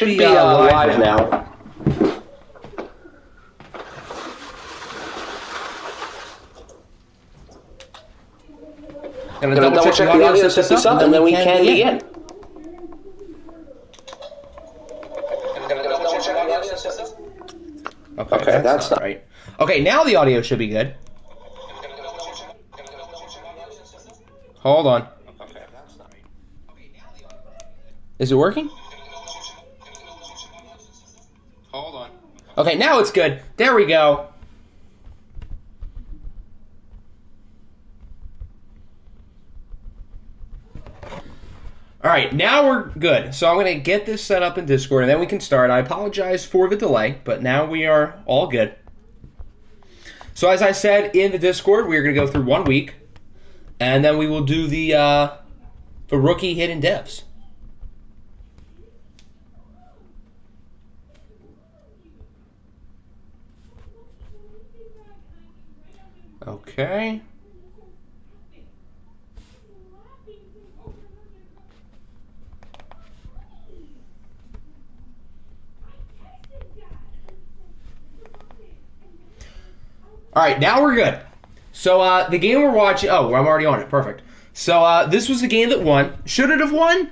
should be live now. Gonna double check the audio, set this up, and then we can begin. Okay, that's not right. Okay, now the audio should be good. Hold on. Is it working? Hold on. Okay, now it's good. There we go. All right, now we're good. So I'm going to get this set up in Discord, and then we can start. I apologize for the delay, but now we are all good. So as I said in the Discord, we're going to go through 1 week, and then we will do the rookie hidden devs. Okay. All right, now we're good. So the game we're watching... Oh, I'm already on it. Perfect. So this was the game that won. Should it have won?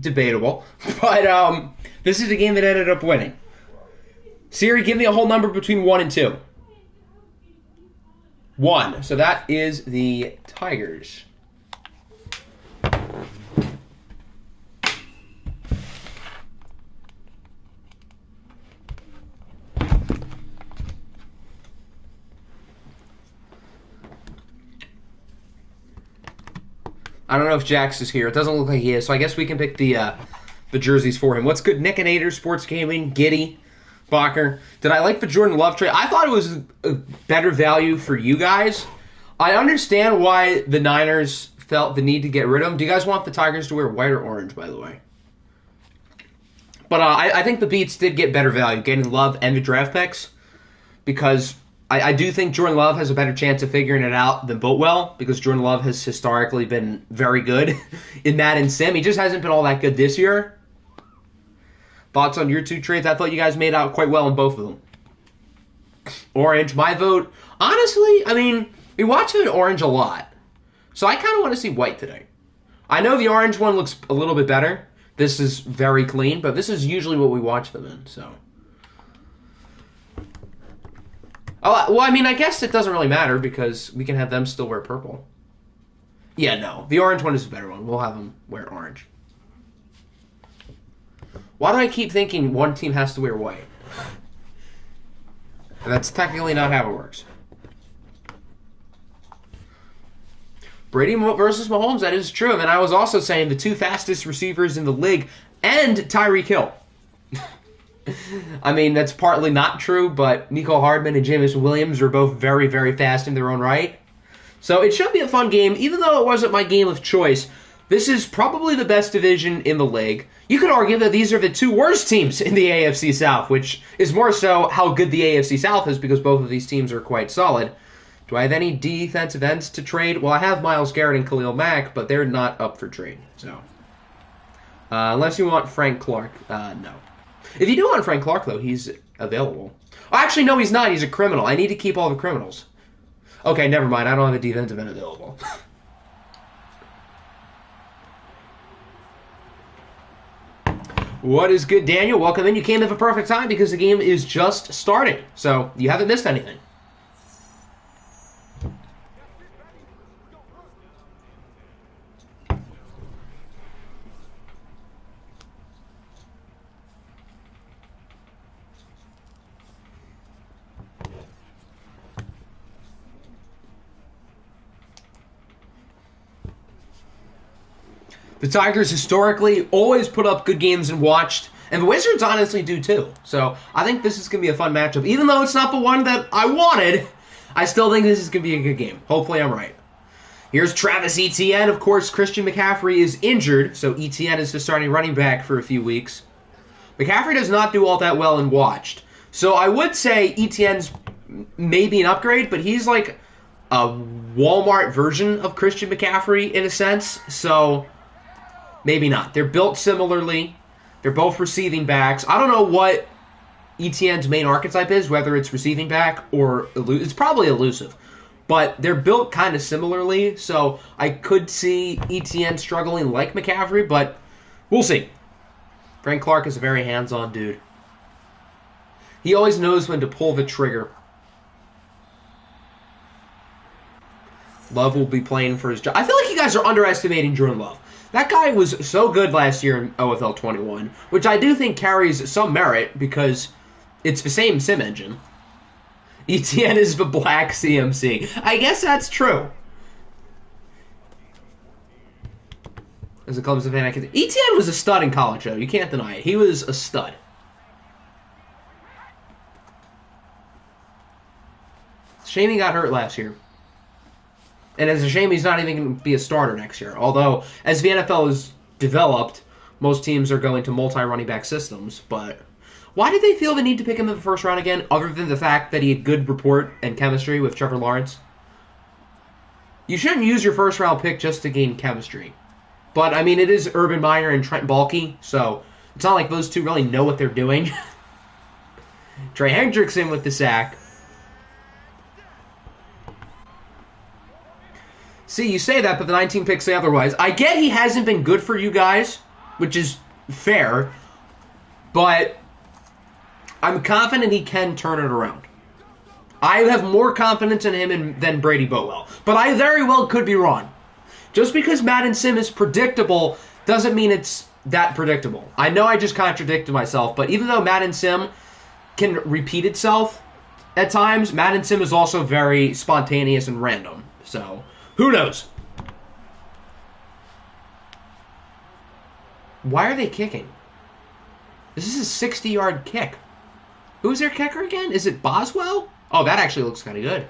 Debatable. But this is the game that ended up winning. Siri, give me a whole number between 1 and 2. 1. So that is the Tigers. I don't know if Jax is here. It doesn't look like he is, so I guess we can pick the jerseys for him. What's good? Nick and Nader, Sports Gaming, Giddy, Bacher. Did I like the Jordan Love trade? I thought it was a better value for you guys. I understand why the Niners felt the need to get rid of him. Do you guys want the Tigers to wear white or orange, by the way? But I think the Beats did get better value, getting Love and the draft picks, because I do think Jordan Love has a better chance of figuring it out than Boatwell, because Jordan Love has historically been very good in that and Sim. He just hasn't been all that good this year. Thoughts on your two trades? I thought you guys made out quite well in both of them. Orange, my vote. Honestly, I mean, we watch it in orange a lot, so I kind of want to see white today. I know the orange one looks a little bit better. This is very clean, but this is usually what we watch them in, so... Oh, well, I mean, I guess it doesn't really matter because we can have them still wear purple. Yeah, no. The orange one is a better one. We'll have them wear orange. Why do I keep thinking one team has to wear white? That's technically not how it works. Brady versus Mahomes, that is true. And I was also saying the two fastest receivers in the league and Tyreek Hill. I mean, that's partly not true, but Nico Hardman and Jameson Williams are both very, very fast in their own right. So it should be a fun game, even though it wasn't my game of choice. This is probably the best division in the league. You could argue that these are the two worst teams in the AFC South, which is more so how good the AFC South is because both of these teams are quite solid. Do I have any defensive ends to trade? Well, I have Myles Garrett and Khalil Mack, but they're not up for trade. So, unless you want Frank Clark, no. If you do want Frank Clark, though, he's available. Oh, actually, no, he's not. He's a criminal. I need to keep all the criminals. Okay, never mind. I don't have a defensive end available. What is good, Daniel? Welcome in. You came in for perfect time because the game is just starting. So you haven't missed anything. The Tigers historically always put up good games and watched, and the Wizards honestly do too. So I think this is going to be a fun matchup. Even though it's not the one that I wanted, I still think this is going to be a good game. Hopefully I'm right. Here's Travis Etienne. Of course, Christian McCaffrey is injured, so Etienne is the starting running back for a few weeks. McCaffrey does not do all that well in watched. So I would say Etienne's maybe an upgrade, but he's like a Walmart version of Christian McCaffrey in a sense, so... maybe not. They're built similarly. They're both receiving backs. I don't know what ETN's main archetype is, whether it's receiving back or it's probably elusive. But they're built kind of similarly, so I could see ETN struggling like McCaffrey, but we'll see. Frank Clark is a very hands-on dude. He always knows when to pull the trigger. Love will be playing for his job. I feel like you guys are underestimating Jordan Love. That guy was so good last year in OFL 21, which I do think carries some merit because it's the same sim engine. ETN is the black CMC. I guess that's true. As it comes to fan, ETN was a stud in college, though. You can't deny it. He was a stud. Shame he got hurt last year. And it's a shame he's not even going to be a starter next year. Although, as the NFL has developed, most teams are going to multi-running back systems. But why did they feel the need to pick him in the first round again, other than the fact that he had good rapport and chemistry with Trevor Lawrence? You shouldn't use your first-round pick just to gain chemistry. But, I mean, it is Urban Meyer and Trent Baalke, so it's not like those two really know what they're doing. Trey Hendrickson with the sack. See, you say that, but the 19 picks say otherwise. I get he hasn't been good for you guys, which is fair, but I'm confident he can turn it around. I have more confidence in him than Brady Boatwell, but I very well could be wrong. Just because Madden Sim is predictable doesn't mean it's that predictable. I know I just contradicted myself, but even though Madden Sim can repeat itself at times, Madden Sim is also very spontaneous and random, so who knows? Why are they kicking? This is a 60-yard kick. Who's their kicker again? Is it Boswell? Oh, that actually looks kind of good.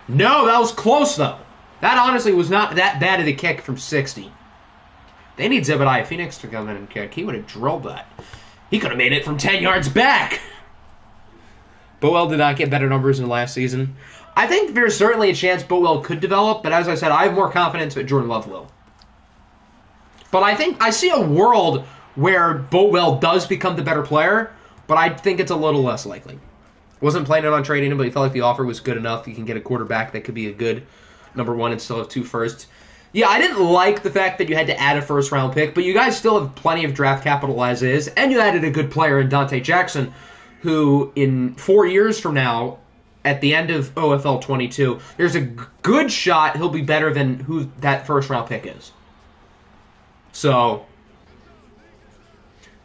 No, that was close, though. That honestly was not that bad of a kick from 60. They need Zebediah Phoenix to come in and kick. He would have drilled that. He could have made it from 10 yards back. Boatwell did not get better numbers in last season. I think there's certainly a chance Boatwell could develop, but as I said, I have more confidence that Jordan Love will. But I think I see a world where Boatwell does become the better player, but I think it's a little less likely. Wasn't planning on trading him, but he felt like the offer was good enough. You can get a quarterback that could be a good number one and still have 2 firsts. Yeah, I didn't like the fact that you had to add a first-round pick, but you guys still have plenty of draft capital as is, and you added a good player in Dante Jackson, who in 4 years from now, at the end of OFL 22, there's a good shot he'll be better than who that first-round pick is. So,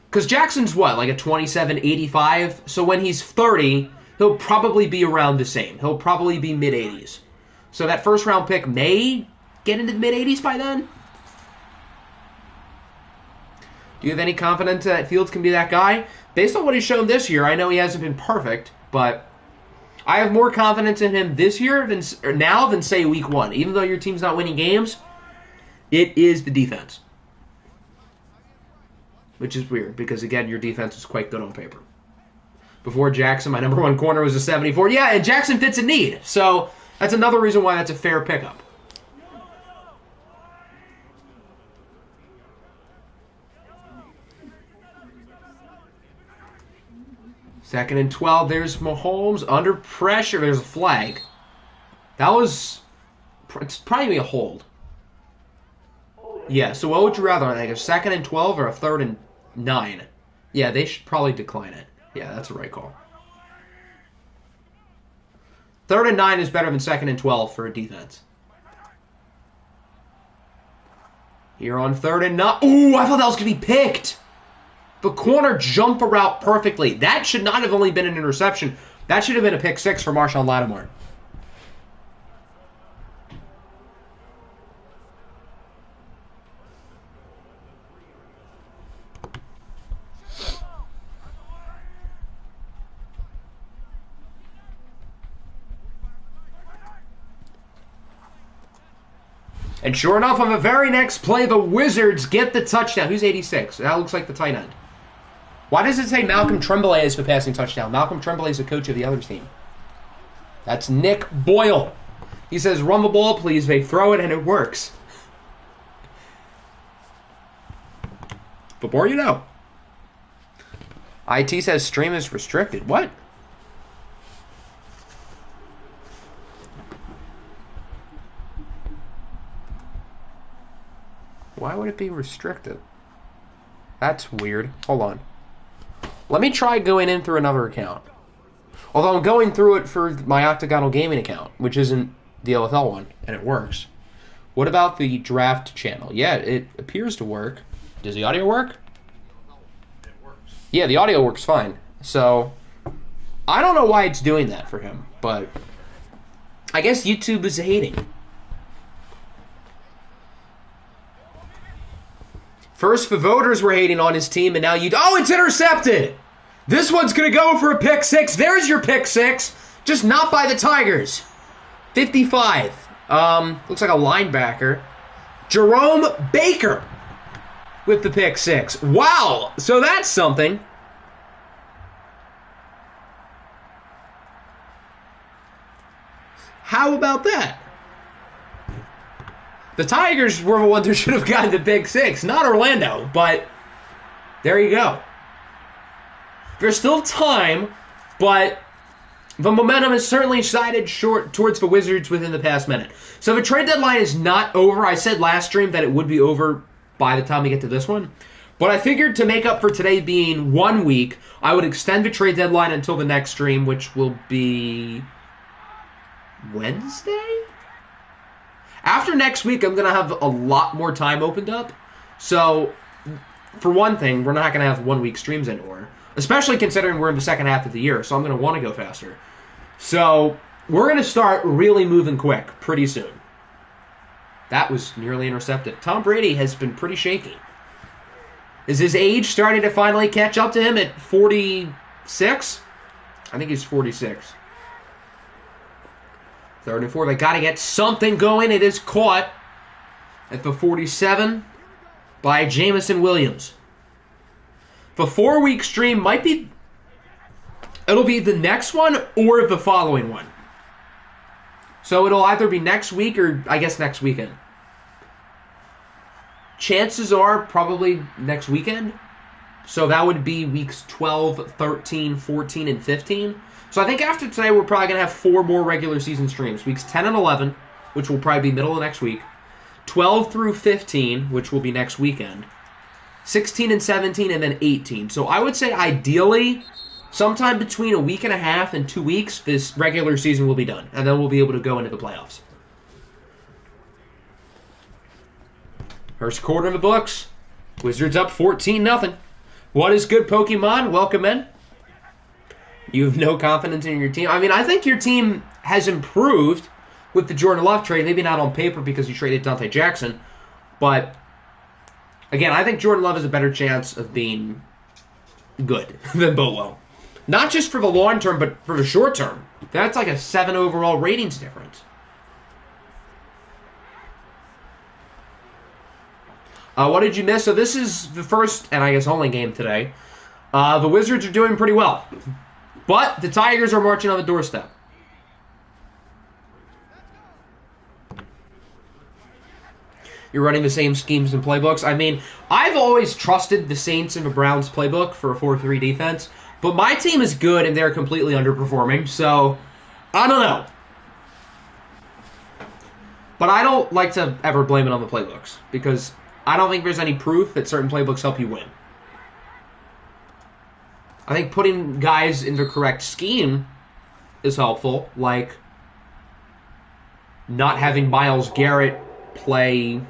because Jackson's what, like a 27-85? So when he's 30, he'll probably be around the same. He'll probably be mid-80s. So that first-round pick may get into the mid-80s by then? Do you have any confidence that Fields can be that guy? Based on what he's shown this year, I know he hasn't been perfect, but I have more confidence in him this year than say week 1. Even though your team's not winning games, it is the defense. Which is weird, because again, your defense is quite good on paper. Before Jackson, my number 1 corner was a 74. Yeah, and Jackson fits a need. So that's another reason why that's a fair pickup. Second and 12, there's Mahomes under pressure. There's a flag. It's probably a hold. Yeah, so what would you rather, like a 2nd and 12 or a 3rd and 9? Yeah, they should probably decline it. Yeah, that's the right call. 3rd and 9 is better than 2nd and 12 for a defense. Here on 3rd and 9. Ooh, I thought that was going to be picked. The corner jumped a route perfectly. That should not have only been an interception. That should have been a pick 6 for Marshawn Lattimore. And sure enough, on the very next play, the Wizards get the touchdown. Who's 86? That looks like the tight end. Why does it say Malcolm Tremblay is the passing touchdown? Malcolm Tremblay is the coach of the other team. That's Nick Boyle. He says, run the ball, please. They throw it, and it works. The more you know. IT says stream is restricted. What? Why would it be restricted? That's weird. Hold on. Let me try going in through another account. Although I'm going through it for my Octagonal Gaming account, which isn't the OFL one, and it works. What about the draft channel? Yeah, it appears to work. Does the audio work? It works. Yeah, the audio works fine. So, I don't know why it's doing that for him, but I guess YouTube is hating. First, the voters were hating on his team, and now you... Oh, it's intercepted! This one's going to go for a pick six. There's your pick six. Just not by the Tigers. 55. Looks like a linebacker. Jerome Baker with the pick six. Wow! So that's something. How about that? The Tigers were the ones who should have gotten the pick six, not Orlando, but there you go. There's still time, but the momentum is certainly sided short towards the Wizards within the past minute. So the trade deadline is not over. I said last stream that it would be over by the time we get to this one. But I figured to make up for today being 1 week, I would extend the trade deadline until the next stream, which will be Wednesday? After next week, I'm going to have a lot more time opened up. So, for one thing, we're not going to have 1 week streams anymore. Especially considering we're in the second half of the year, so I'm going to want to go faster. So, we're going to start really moving quick pretty soon. That was nearly intercepted. Tom Brady has been pretty shaky. Is his age starting to finally catch up to him at 46? I think he's 46. 3rd and 4. They got to get something going. It is caught at the 47 by Jamison Williams. The 4-week stream might be... It'll be the next one or the following one. So it'll either be next week or, I guess, next weekend. Chances are probably next weekend. So that would be weeks 12, 13, 14, and 15. So I think after today, we're probably going to have 4 more regular season streams. Weeks 10 and 11, which will probably be middle of next week. 12 through 15, which will be next weekend. 16 and 17, and then 18. So I would say ideally, sometime between a week and a half and 2 weeks, this regular season will be done. And then we'll be able to go into the playoffs. First quarter in the books. Wizards up 14-0. What is good, Pokemon? Welcome in. You have no confidence in your team. I mean, I think your team has improved with the Jordan Love trade. Maybe not on paper because you traded Dante Jackson. But, again, I think Jordan Love has a better chance of being good than Bolo. Not just for the long term, but for the short term. That's like a 7 overall ratings difference. What did you miss? So this is the first, and I guess only game today. The Wizards are doing pretty well. But the Tigers are marching on the doorstep. You're running the same schemes and playbooks. I mean, I've always trusted the Saints and the Browns playbook for a 4-3 defense. But my team is good and they're completely underperforming. So, I don't know. But I don't like to ever blame it on the playbooks. Because I don't think there's any proof that certain playbooks help you win. I think putting guys in the correct scheme is helpful, like not having Myles Garrett play,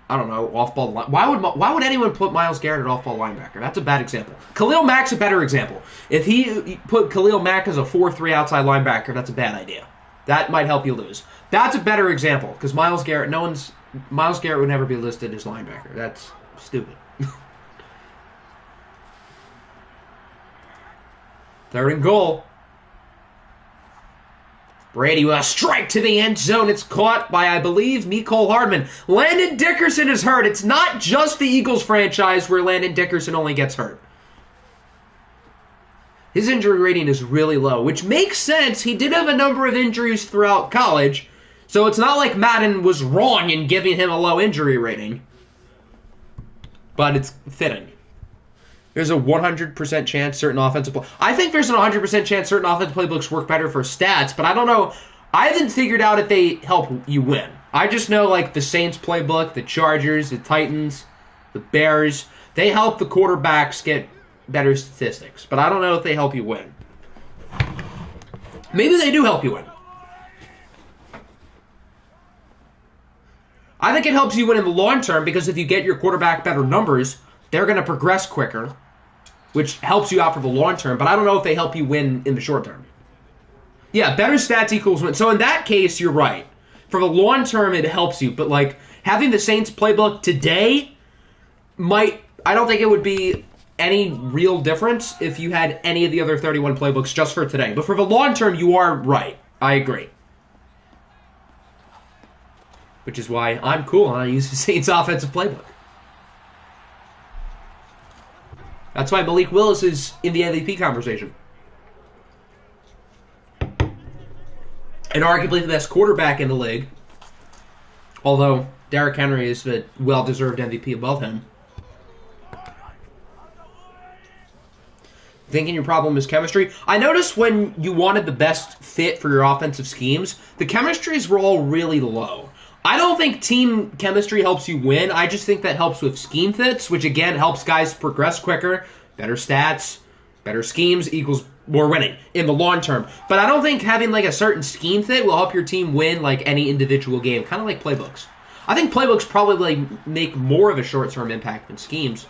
I don't know, off-ball. Why would anyone put Myles Garrett at off-ball linebacker? That's a bad example. Khalil Mack's a better example. If he put Khalil Mack as a 4-3 outside linebacker, that's a bad idea. That might help you lose. That's a better example, because Myles Garrett would never be listed as linebacker. That's stupid. 3rd and goal. Brady with a strike to the end zone. It's caught by, I believe, Mecole Hardman. Landon Dickerson is hurt. It's not just the Eagles franchise where Landon Dickerson only gets hurt. His injury rating is really low, which makes sense. He did have a number of injuries throughout college, so it's not like Madden was wrong in giving him a low injury rating. But it's fitting. There's a 100% chance certain offensive I think there's an 100% chance certain offensive playbooks work better for stats, but I don't know. I haven't figured out if they help you win. I just know, like, the Saints playbook, the Chargers, the Titans, the Bears, they help the quarterbacks get better statistics, but I don't know if they help you win. Maybe they do help you win. I think it helps you win in the long term because if you get your quarterback better numbers, they're going to progress quicker, which helps you out for the long term, but I don't know if they help you win in the short term. Yeah, better stats equals win. So in that case, you're right. For the long term, it helps you, but like having the Saints playbook today I don't think it would be any real difference if you had any of the other 31 playbooks just for today. But for the long term, you are right. I agree. Which is why I'm cool and I use the Saints offensive playbook. That's why Malik Willis is in the MVP conversation. And arguably the best quarterback in the league. Although Derrick Henry is the well-deserved MVP above him. Thinking your problem is chemistry? I noticed when you wanted the best fit for your offensive schemes, the chemistries were all really low. I don't think team chemistry helps you win. I just think that helps with scheme fits, which again helps guys progress quicker, better stats, better schemes equals more winning in the long term. But I don't think having like a certain scheme fit will help your team win like any individual game, kind of like playbooks. I think playbooks probably make more of a short-term impact than schemes.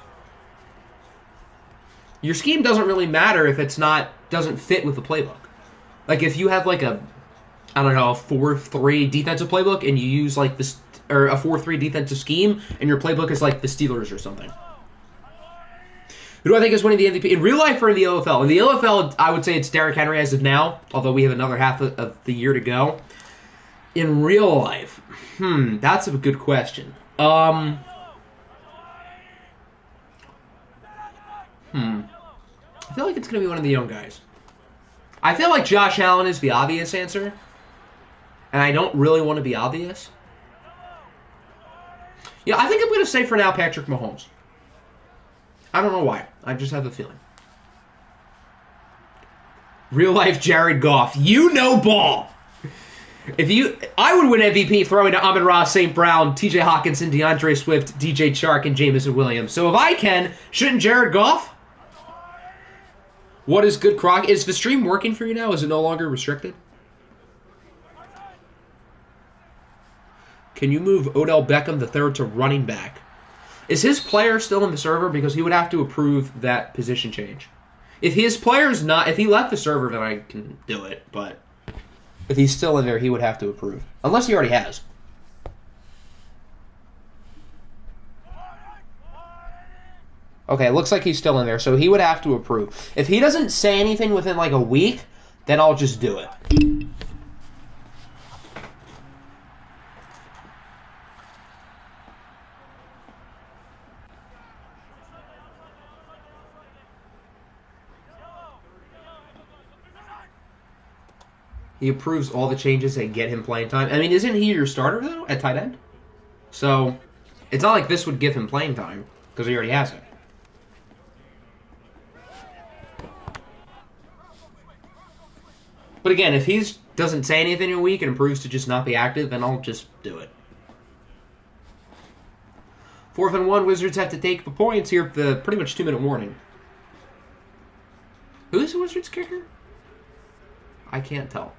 Your scheme doesn't really matter if it's doesn't fit with the playbook. Like if you have like a 4-3 defensive playbook and you use like this, or a 4-3 defensive scheme and your playbook is like the Steelers or something. Who do I think is winning the MVP? In real life or in the OFL? In the OFL, I would say it's Derrick Henry as of now, although we have another half of the year to go. In real life, that's a good question. I feel like it's going to be one of the young guys. I feel like Josh Allen is the obvious answer. And I don't really want to be obvious. Yeah, I think I'm going to say for now Patrick Mahomes. I don't know why. I just have a feeling. Real life Jared Goff. You know ball. I would win MVP throwing to Amon-Ra St. Brown, TJ Hawkinson, DeAndre Swift, DJ Chark, and Jameson Williams. So if I can, shouldn't Jared Goff? What is good, Croc? Is the stream working for you now? Is it no longer restricted? Can you move Odell Beckham III to running back? Is his player still in the server? Because he would have to approve that position change. If his player's not, if he left the server, then I can do it. But if he's still in there, he would have to approve. Unless he already has. Okay, it looks like he's still in there, so he would have to approve. If he doesn't say anything within like a week, then I'll just do it. He approves all the changes that get him playing time. I mean, isn't he your starter, though, at tight end? So, it's not like this would give him playing time, because he already has it. But again, if he doesn't say anything in a week and proves to just not be active, then I'll just do it. 4th and 1, Wizards have to take the points here at the pretty much 2-minute warning. Who is the Wizards kicker? I can't tell.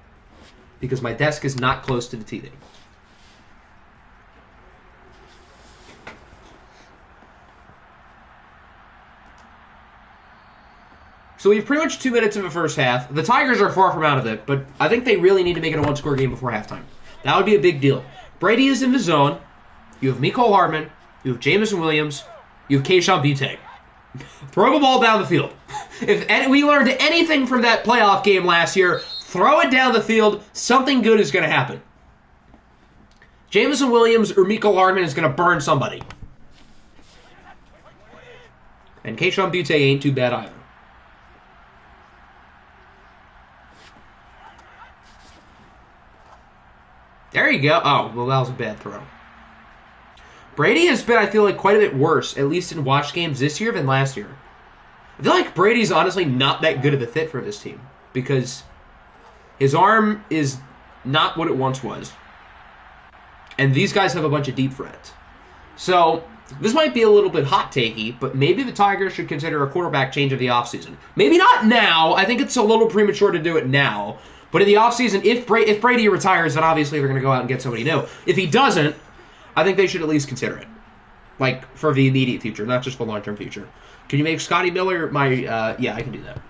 Because my desk is not close to the TV. So we have pretty much 2 minutes in the first half. The Tigers are far from out of it, but I think they really need to make it a one-score game before halftime. That would be a big deal. Brady is in the zone. You have Mecole Hardman. You have Jameson Williams. You have Kayshon Boutte. Throw the ball down the field. If we learned anything from that playoff game last year, throw it down the field. Something good is going to happen. Jameson Williams or Mecole Hardman is going to burn somebody. And Kayshon Boutte ain't too bad either. There you go. Oh, well, that was a bad throw. Brady has been, I feel like, quite a bit worse, at least in watch games this year than last year. I feel like Brady's honestly not that good of a fit for this team because his arm is not what it once was. And these guys have a bunch of deep threats. So, this might be a little bit hot-takey, but maybe the Tigers should consider a quarterback change of the offseason. Maybe not now. I think it's a little premature to do it now. But in the offseason, if Brady retires, then obviously they're going to go out and get somebody new. If he doesn't, I think they should at least consider it. Like, for the immediate future, not just the long-term future. Can you make Scotty Miller my... yeah, I can do that.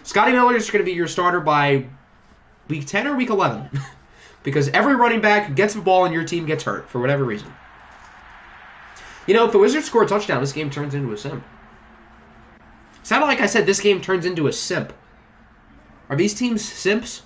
Scotty Miller is going to be your starter by week 10 or week 11. Because every running back who gets the ball in your team gets hurt for whatever reason. You know, if the Wizards score a touchdown, this game turns into a simp. Sounded like I said this game turns into a simp. Are these teams simps?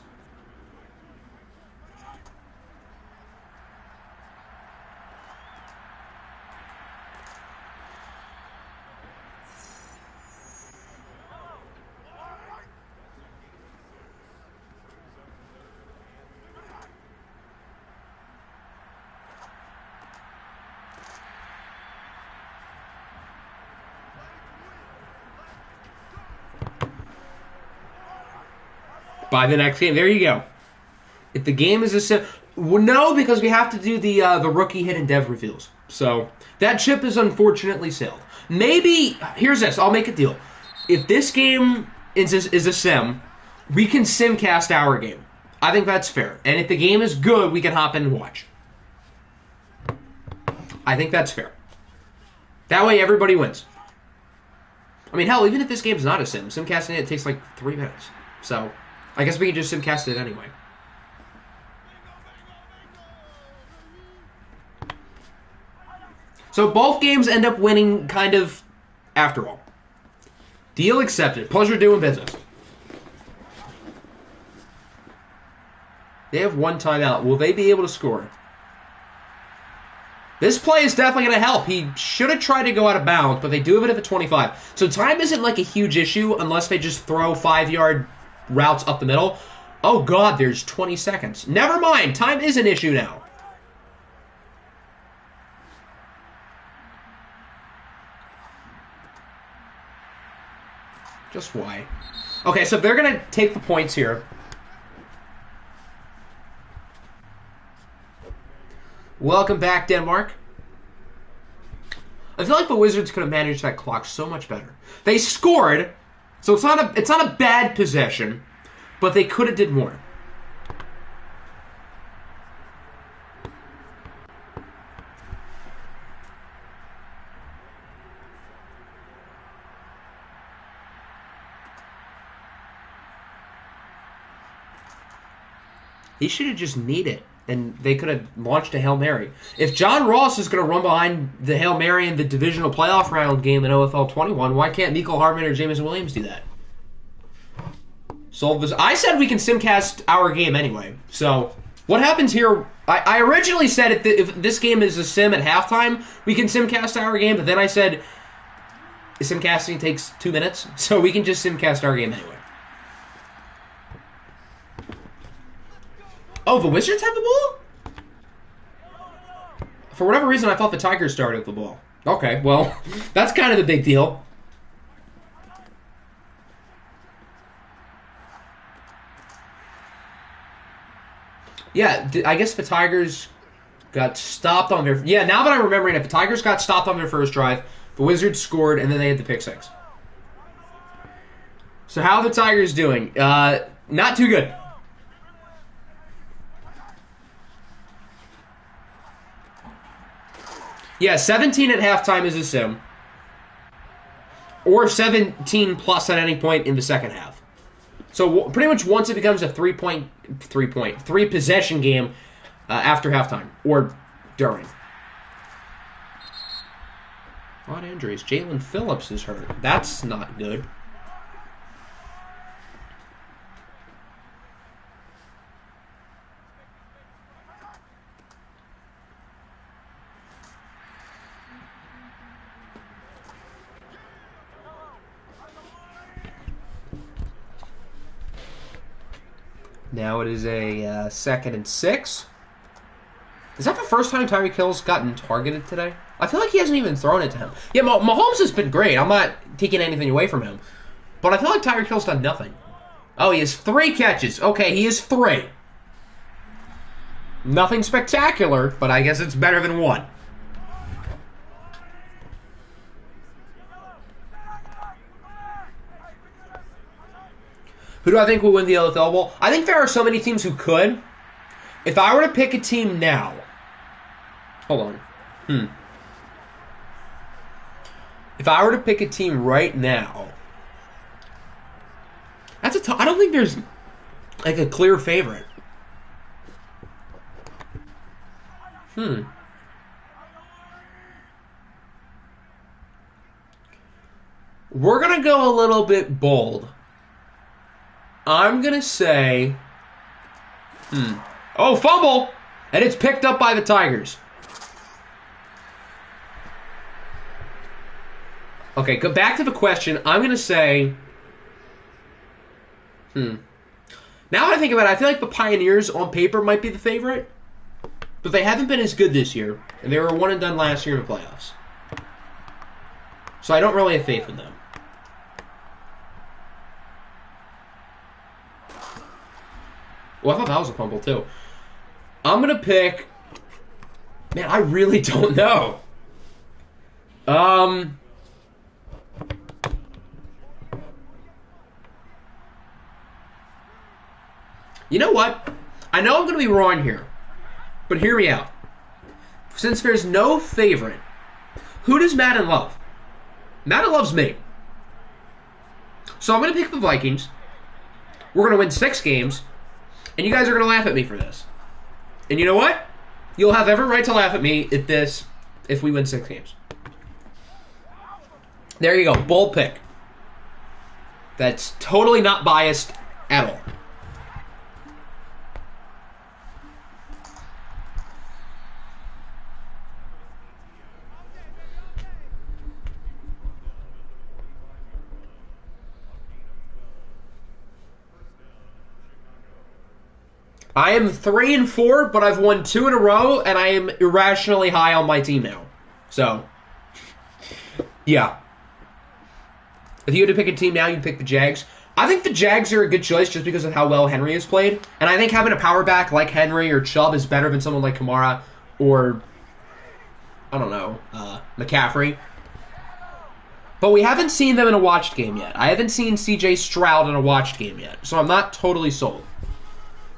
By the next game. There you go. If the game is a simp... Well, no, because we have to do the rookie hidden dev reveals. So, that chip is unfortunately sailed. Maybe... Here's this. I'll make a deal. If this game is a sim, we can simcast our game. I think that's fair. And if the game is good, we can hop in and watch. I think that's fair. That way, everybody wins. I mean, hell, even if this game's not a sim, simcasting it takes like 3 minutes. So... I guess we can just simcast it anyway. So both games end up winning kind of after all. Deal accepted. Pleasure doing business. They have one timeout. Will they be able to score? This play is definitely going to help. He should have tried to go out of bounds, but they do have it at the 25. So time isn't like a huge issue unless they just throw 5-yard routes up the middle. Oh, God, there's 20 seconds. Never mind. Time is an issue now. Just why? Okay, so they're going to take the points here. Welcome back, Denmark. I feel like the Wizards could have managed that clock so much better. They scored... So it's not a bad possession, but they could have did more. He should have just kneed it, and they could have launched a Hail Mary. If John Ross is going to run behind the Hail Mary in the divisional playoff round game in OFL 21, why can't Mecole Hardman or Jameson Williams do that? Solve this. I said we can simcast our game anyway. So what happens here? I originally said if this game is a sim at halftime, we can simcast our game. But then I said simcasting takes 2 minutes, so we can just simcast our game anyway. Oh, the Wizards have the ball? For whatever reason, I thought the Tigers started the ball. Okay, well, that's kind of a big deal. Yeah, I guess the Tigers got stopped on their... Yeah, now that I'm remembering it, the Tigers got stopped on their first drive. The Wizards scored, and then they had the pick six. So how are the Tigers doing? Not too good. Yeah, 17 at halftime is a sim. Or 17 plus at any point in the second half. So pretty much once it becomes a three possession game after halftime. Or during. A lot of injuries. Jalen Phillips is hurt. That's not good. Now it is a 2nd and 6. Is that the first time Tyreek Hill's gotten targeted today? I feel like he hasn't even thrown it to him. Yeah, Mahomes has been great. I'm not taking anything away from him. But I feel like Tyreek Hill's done nothing. Oh, he has 3 catches. Okay, he has 3. Nothing spectacular, but I guess it's better than 1. Who do I think will win the OFL Bowl? I think there are so many teams who could. If I were to pick a team now... Hold on. If I were to pick a team right now... That's a I don't think there's like a clear favorite. We're going to go a little bit bold. I'm going to say... Oh, fumble! And it's picked up by the Tigers. Okay, go back to the question. I'm going to say... Now that I think about it, I feel like the Pioneers on paper might be the favorite. But they haven't been as good this year. And they were 1-and-done last year in the playoffs. So I don't really have faith in them. Well, I thought that was a fumble, too. I'm going to pick... Man, I really don't know. You know what? I know I'm going to be wrong here. But hear me out. Since there's no favorite, who does Madden love? Madden loves me. So I'm going to pick the Vikings. We're going to win 6 games. And you guys are going to laugh at me for this. And you know what? You'll have every right to laugh at me at this if we win 6 games. There you go. Bold pick. That's totally not biased at all. I am 3-4, but I've won 2 in a row, and I am irrationally high on my team now. So, yeah. If you had to pick a team now, you'd pick the Jags. I think the Jags are a good choice just because of how well Henry has played. And I think having a power back like Henry or Chubb is better than someone like Kamara or, I don't know, McCaffrey. But we haven't seen them in a watched game yet. I haven't seen C.J. Stroud in a watched game yet. So I'm not totally sold.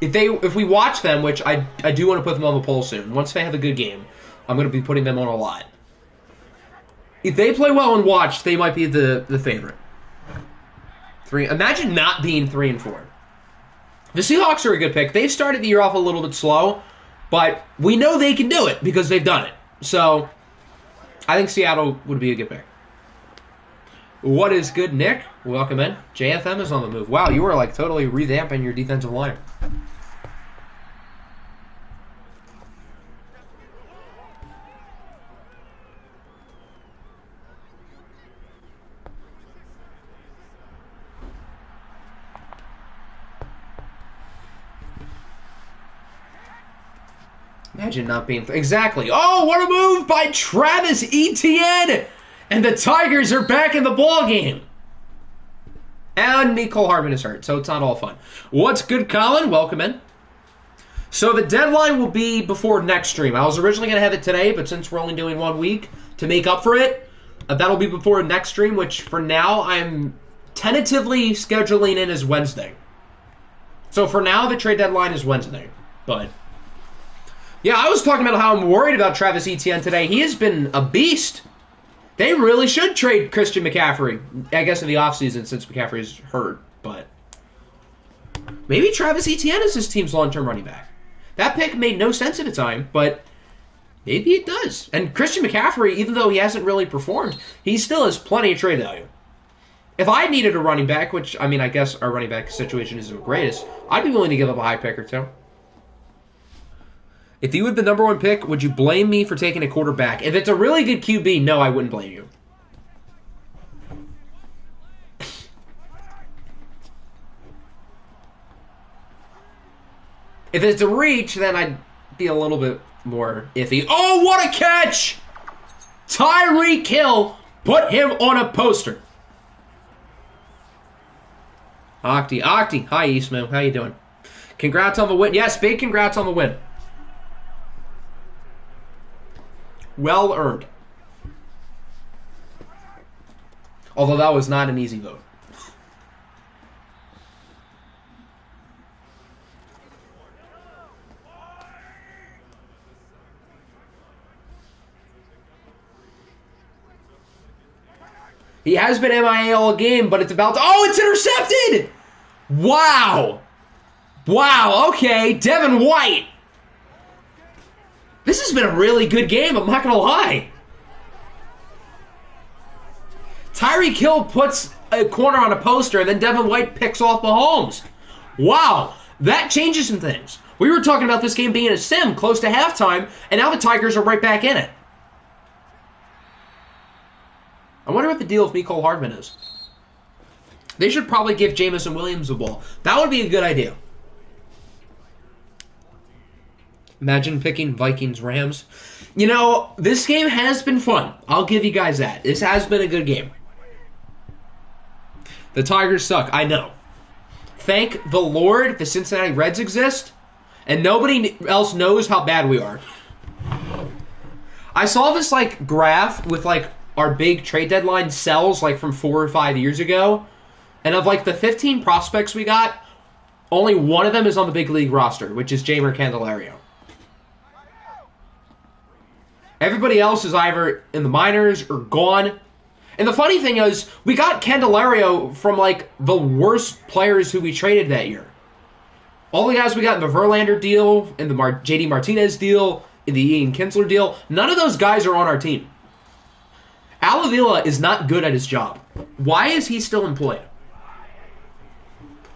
If we watch them, which I do want to put them on the poll soon, once they have a good game, I'm going to be putting them on a lot. If they play well and watch, they might be the favorite. Imagine not being 3-4. The Seahawks are a good pick. They've started the year off a little bit slow, but we know they can do it because they've done it. So I think Seattle would be a good pick. What is good, Nick? Welcome in. JFM is on the move. Wow, you were like totally revamping your defensive line. Imagine not being... Exactly. Oh, what a move by Travis Etienne! And the Tigers are back in the ball game. And Nicole Hardman is hurt, so it's not all fun. What's good, Colin? Welcome in. So the deadline will be before next stream. I was originally going to have it today, but since we're only doing 1 week to make up for it, that'll be before next stream, which for now I'm tentatively scheduling in as Wednesday. So for now, the trade deadline is Wednesday. But yeah, I was talking about how I'm worried about Travis Etienne today. He has been a beast. They really should trade Christian McCaffrey, I guess, in the offseason since McCaffrey's hurt. But maybe Travis Etienne is his team's long-term running back. That pick made no sense at the time, but maybe it does. And Christian McCaffrey, even though he hasn't really performed, he still has plenty of trade value. If I needed a running back, which, I mean, I guess our running back situation isn't the greatest, I'd be willing to give up a high pick or two. If you had the number 1 pick, would you blame me for taking a quarterback? If it's a really good QB, no, I wouldn't blame you. If it's a reach, then I'd be a little bit more iffy. Oh, what a catch! Tyreek Hill, put him on a poster. Octi. Hi, Eastman. How you doing? Congrats on the win. Yes, big congrats on the win. Well earned. Although that was not an easy vote. He has been MIA all game, but it's about to... Oh, it's intercepted! Wow. Wow, okay. Devin White. This has been a really good game, I'm not going to lie. Tyreek Hill puts a corner on a poster, and then Devin White picks off Mahomes. Wow, that changes some things. We were talking about this game being a sim close to halftime, and now the Tigers are right back in it. I wonder what the deal with Mecole Hardman is. They should probably give Jameson Williams the ball. That would be a good idea. Imagine picking Vikings-Rams. You know, this game has been fun. I'll give you guys that. This has been a good game. The Tigers suck, I know. Thank the Lord the Cincinnati Reds exist, and nobody else knows how bad we are. I saw this, like, graph with, like, our big trade deadline sells, like, from 4 or 5 years ago, and of, like, the 15 prospects we got, only one of them is on the big league roster, which is Jamer Candelario. Everybody else is either in the minors or gone. And the funny thing is, we got Candelario from, like, the worst players who we traded that year. All the guys we got in the Verlander deal, in the J.D. Martinez deal, in the Ian Kinsler deal, none of those guys are on our team. Al Avila is not good at his job. Why is he still employed?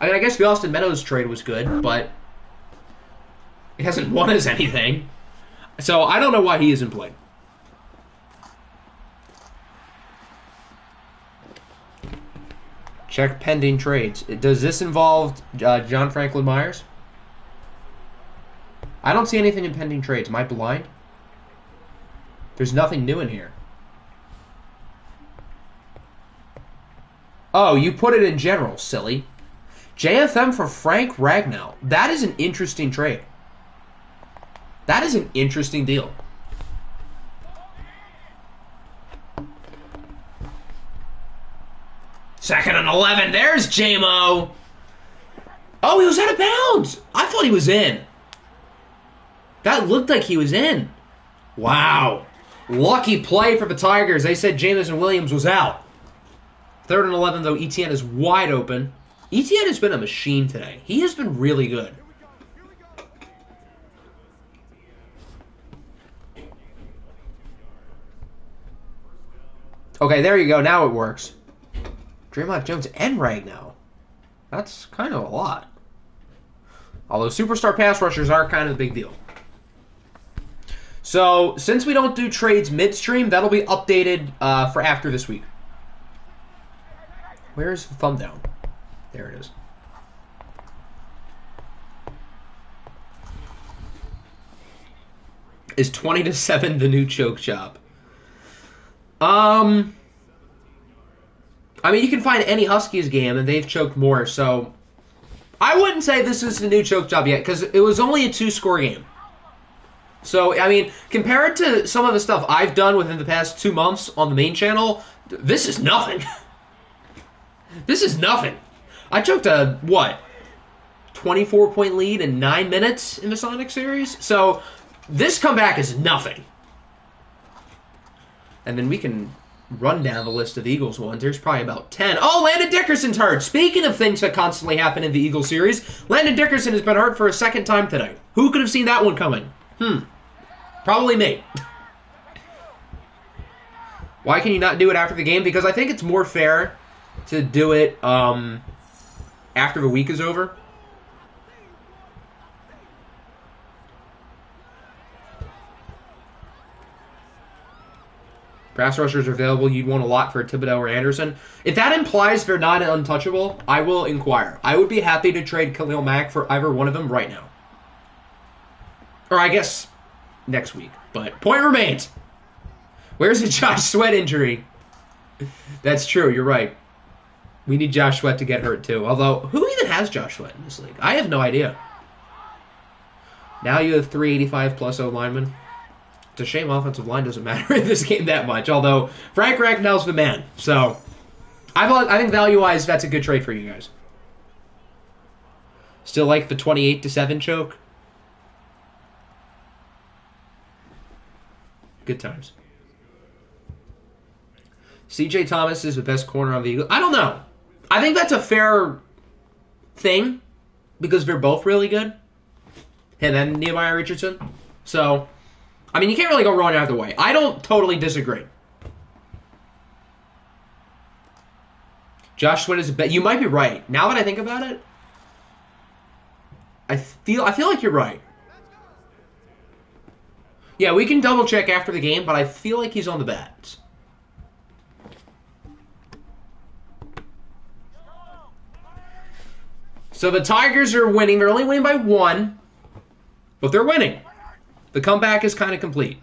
I mean, I guess the Austin Meadows trade was good, but it hasn't won us anything. So I don't know why he is employed. Check pending trades. Does this involve John Franklin Myers? I don't see anything in pending trades. Am I blind? There's nothing new in here. Oh, you put it in general, silly. JFM for Frank Ragnow. That is an interesting trade. That is an interesting deal. Second and 11. There's J-Mo. Oh, he was out of bounds. I thought he was in. That looked like he was in. Wow. Lucky play for the Tigers. They said Jameson Williams was out. Third and 11, though. Etienne is wide open. Etienne has been a machine today. He has been really good. Okay, there you go. Now it works. Draymond Jones and Ragnow. That's kind of a lot. Although superstar pass rushers are kind of a big deal. So, since we don't do trades midstream, that'll be updated for after this week. Where's the thumb down? There it is. Is 20-7 the new choke chop? I mean, you can find any Huskies game, and they've choked more, so I wouldn't say this is the new choke job yet, because it was only a 2-score game. So, I mean, compared to some of the stuff I've done within the past 2 months on the main channel, this is nothing. This is nothing. I choked a, 24-point lead in 9 minutes in the Sonic series? So, this comeback is nothing. And then we can run down the list of the Eagles ones. There's probably about 10. Oh, Landon Dickerson's hurt. Speaking of things that constantly happen in the Eagles series, Landon Dickerson has been hurt for a second time today. Who could have seen that one coming? Probably me. Why can you not do it after the game? Because I think it's more fair to do it after the week is over. Pass rushers are available. You'd want a lot for Thibodeau or Anderson. If that implies they're not untouchable, I will inquire. I would be happy to trade Khalil Mack for either one of them right now. Or I guess next week. But point remains. Where's the Josh Sweat injury? That's true. You're right. We need Josh Sweat to get hurt, too. Although, who even has Josh Sweat in this league? I have no idea. Now you have 385 plus O linemen. It's a shame offensive line doesn't matter in this game that much. Although, Frank Ragnoll's the man. So, I think value-wise, that's a good trade for you guys. Still like the 28-7 choke? Good times. C.J. Thomas is the best corner on the Eagles. I don't know. I think that's a fair thing because they're both really good. Him and Nehemiah Richardson. So, I mean, you can't really go wrong either way. I don't totally disagree. Josh Sweat is a bet. You might be right. Now that I think about it, I feel like you're right. Yeah, we can double check after the game, but I feel like he's on the bats. So the Tigers are winning. They're only winning by 1, but they're winning. The comeback is kind of complete.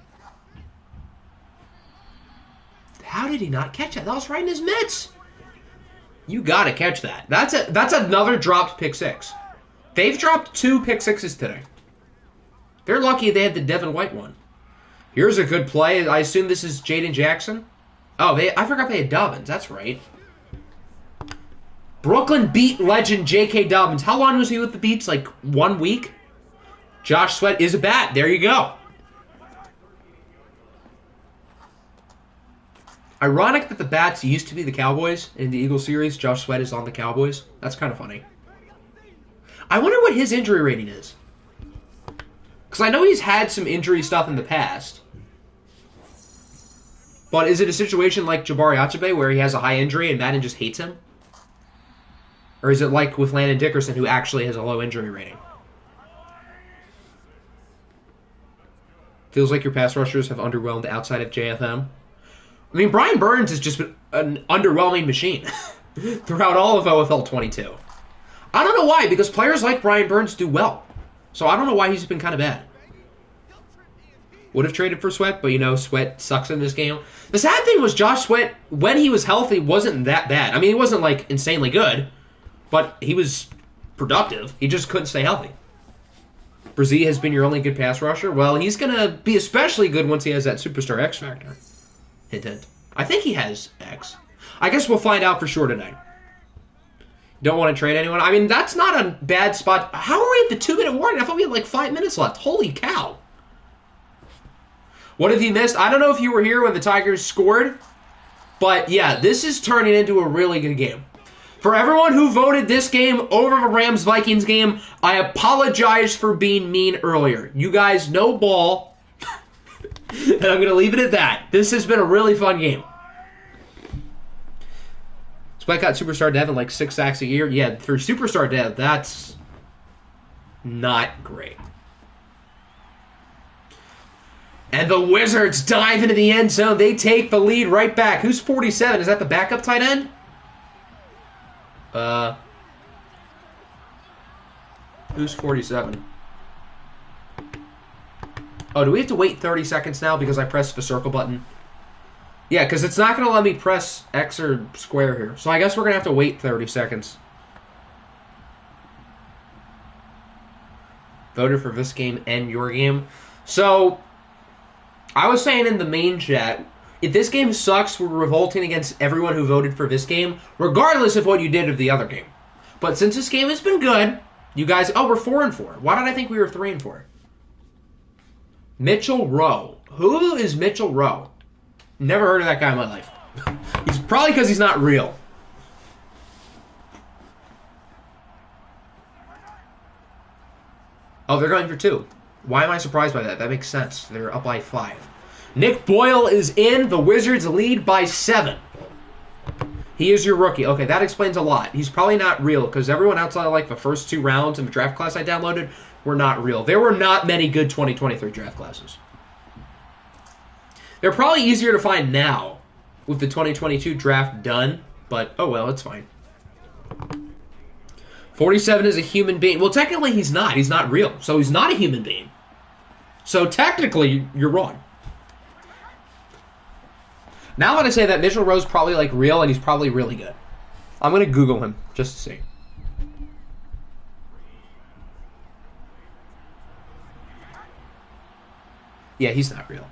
How did he not catch that? That was right in his mitts. You got to catch that. That's another dropped pick 6. They've dropped 2 pick 6s today. They're lucky they had the Devin White one. Here's a good play. I assume this is Jaden Jackson. Oh, I forgot they had Dobbins. That's right. Brooklyn beat legend J.K. Dobbins. How long was he with the Beats? Like 1 week? Josh Sweat is a bat. There you go. Ironic that the Bats used to be the Cowboys in the Eagles series. Josh Sweat is on the Cowboys. That's kind of funny. I wonder what his injury rating is. Because I know he's had some injury stuff in the past. But is it a situation like Jabari Achebe where he has a high injury and Madden just hates him? Or is it like with Landon Dickerson who actually has a low injury rating? Feels like your pass rushers have underwhelmed outside of JFM. I mean, Brian Burns has just been an underwhelming machine throughout all of OFL 22. I don't know why, because players like Brian Burns do well. So I don't know why he's been kind of bad. Would have traded for Sweat, but, you know, Sweat sucks in this game. The sad thing was Josh Sweat, when he was healthy, wasn't that bad. I mean, he wasn't, like, insanely good, but he was productive. He just couldn't stay healthy. Brzee has been your only good pass rusher. Well, he's going to be especially good once he has that superstar X factor. Hint, hint. I think he has X. I guess we'll find out for sure tonight. Don't want to trade anyone. I mean, that's not a bad spot. How are we at the 2-minute warning? I thought we had like 5 minutes left. Holy cow. What have you missed? I don't know if you were here when the Tigers scored, but yeah, this is turning into a really good game. For everyone who voted this game over the Rams-Vikings game, I apologize for being mean earlier. You guys know ball, and I'm going to leave it at that. This has been a really fun game. Sweat got Superstar Dev in like 6 sacks a year. Yeah, for Superstar Dev, that's not great. And the Wizards dive into the end zone. They take the lead right back. Who's 47? Is that the backup tight end? Who's 47? Oh, do we have to wait 30 seconds now because I pressed the circle button? Yeah, because it's not going to let me press X or square here. So I guess we're going to have to wait 30 seconds. Voted for this game and your game. So, I was saying in the main chat, if this game sucks, we're revolting against everyone who voted for this game, regardless of what you did of the other game. But since this game has been good, you guys... Oh, we're 4-4. Why did I think we were 3-4? Mitchell Rowe. Who is Mitchell Rowe? Never heard of that guy in my life. He's probably because he's not real. Oh, they're going for 2. Why am I surprised by that? That makes sense. They're up by 5. Nick Boyle is in. The Wizards lead by 7. He is your rookie. Okay, that explains a lot. He's probably not real because everyone outside of like the first 2 rounds in the draft class I downloaded were not real. There were not many good 2023 draft classes. They're probably easier to find now with the 2022 draft done, but oh well, it's fine. 47 is a human being. Well, technically he's not. He's not real, so he's not a human being. So technically, you're wrong. Now that I say that, Mitchell Rowe's probably like real, and he's probably really good. I'm gonna Google him just to see. Yeah, he's not real.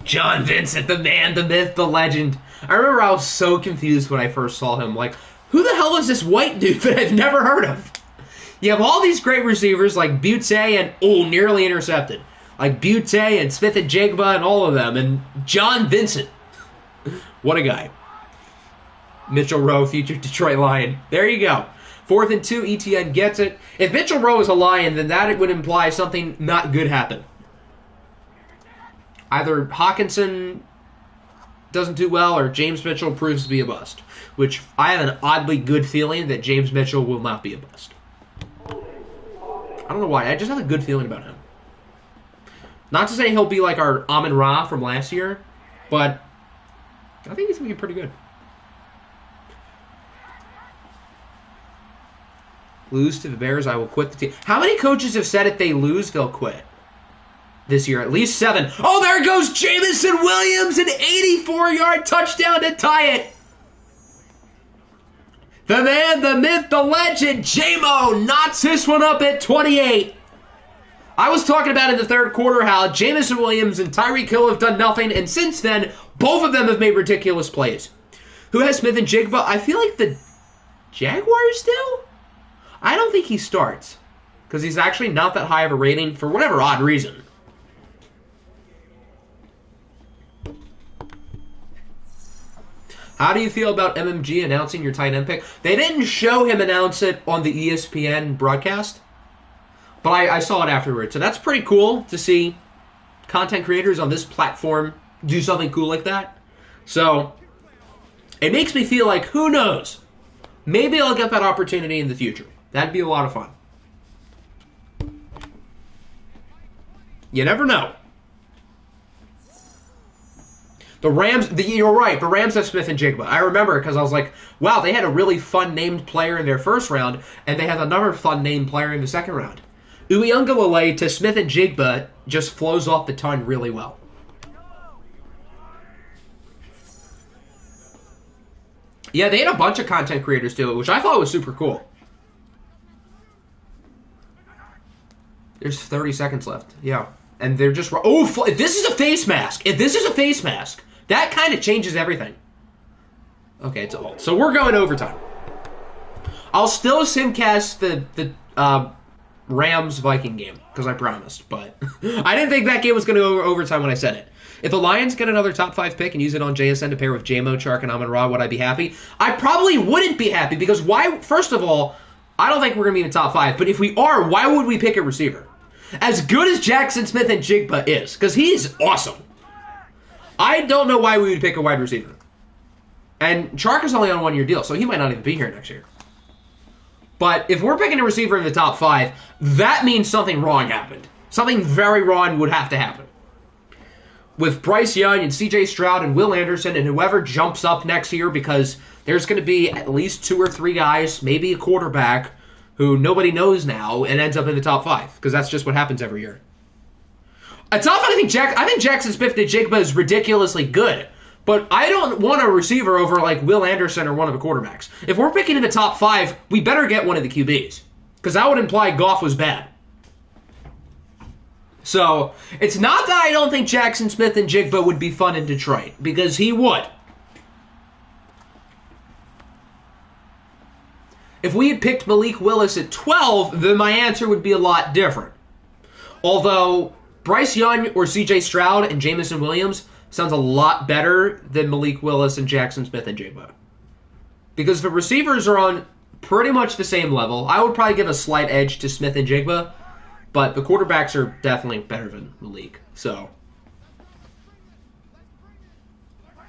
John Vincent, the man, the myth, the legend. I remember I was so confused when I first saw him. Like, who the hell is this white dude that I've never heard of? You have all these great receivers like Butte and, nearly intercepted. Like Butte and Smith and Jigba and all of them. And John Vincent. What a guy. Mitchell Rowe, future Detroit Lion. There you go. 4th and 2, ETN gets it. If Mitchell Rowe is a Lion, then that would imply something not good happened. Either Hawkinson doesn't do well or James Mitchell proves to be a bust. Which I have an oddly good feeling that James Mitchell will not be a bust. I don't know why. I just have a good feeling about him. Not to say he'll be like our Amon-Ra from last year, but I think he's going to be pretty good. Lose to the Bears, I will quit the team. How many coaches have said if they lose, they'll quit? This year, at least 7. Oh, there goes Jamison Williams, an 84-yard touchdown to tie it. The man, the myth, the legend, J-Mo knots this one up at 28. I was talking about in the third quarter how Jamison Williams and Tyreek Hill have done nothing, and since then, both of them have made ridiculous plays. Who has Smith and Jigba? I feel like the Jaguars do? I don't think he starts, because he's actually not that high of a rating for whatever odd reason. How do you feel about MMG announcing your tight end pick? They didn't show him announce it on the ESPN broadcast, but I saw it afterwards. So that's pretty cool to see content creators on this platform do something cool like that. So it makes me feel like, who knows? Maybe I'll get that opportunity in the future. That'd be a lot of fun. You never know. The Rams, you're right, the Rams have Smith and Jigba. I remember because I was like, wow, they had a really fun named player in their first round, and they had another fun named player in the second round. Uiagalelei to Smith and Jigba just flows off the tongue really well. Yeah, they had a bunch of content creators do it, which I thought was super cool. There's 30 seconds left. Yeah. And they're just... Oh, this is a face mask. If this is a face mask, that kind of changes everything. Okay, it's a hold. So we're going overtime. I'll still simcast the Rams-Viking game, because I promised. But I didn't think that game was going to go overtime when I said it. If the Lions get another top 5 pick and use it on JSN to pair with J-Mo, Chark, and Amon-Ra, would I be happy? I probably wouldn't be happy, because why... First of all, I don't think we're going to be in the top 5. But if we are, why would we pick a receiver? As good as Jackson Smith and Jigba is, because he's awesome, I don't know why we would pick a wide receiver. And Chark is only on a 1-year deal, so he might not even be here next year. But if we're picking a receiver in the top 5, that means something wrong happened. Something very wrong would have to happen. With Bryce Young and C.J. Stroud and Will Anderson and whoever jumps up next year, because there's going to be at least 2 or 3 guys, maybe a quarterback, who nobody knows now and ends up in the top 5, because that's just what happens every year. At top 5, I think Jackson Smith and Jigba is ridiculously good, but I don't want a receiver over like Will Anderson or one of the quarterbacks. If we're picking in the top 5, we better get one of the QBs, because that would imply Goff was bad. So it's not that I don't think Jackson Smith and Jigba would be fun in Detroit, because he would. If we had picked Malik Willis at 12, then my answer would be a lot different. Although Bryce Young or C.J. Stroud and Jamison Williams sounds a lot better than Malik Willis and Jackson Smith and Jigba. Because the receivers are on pretty much the same level. I would probably give a slight edge to Smith and Jigba, but the quarterbacks are definitely better than Malik. So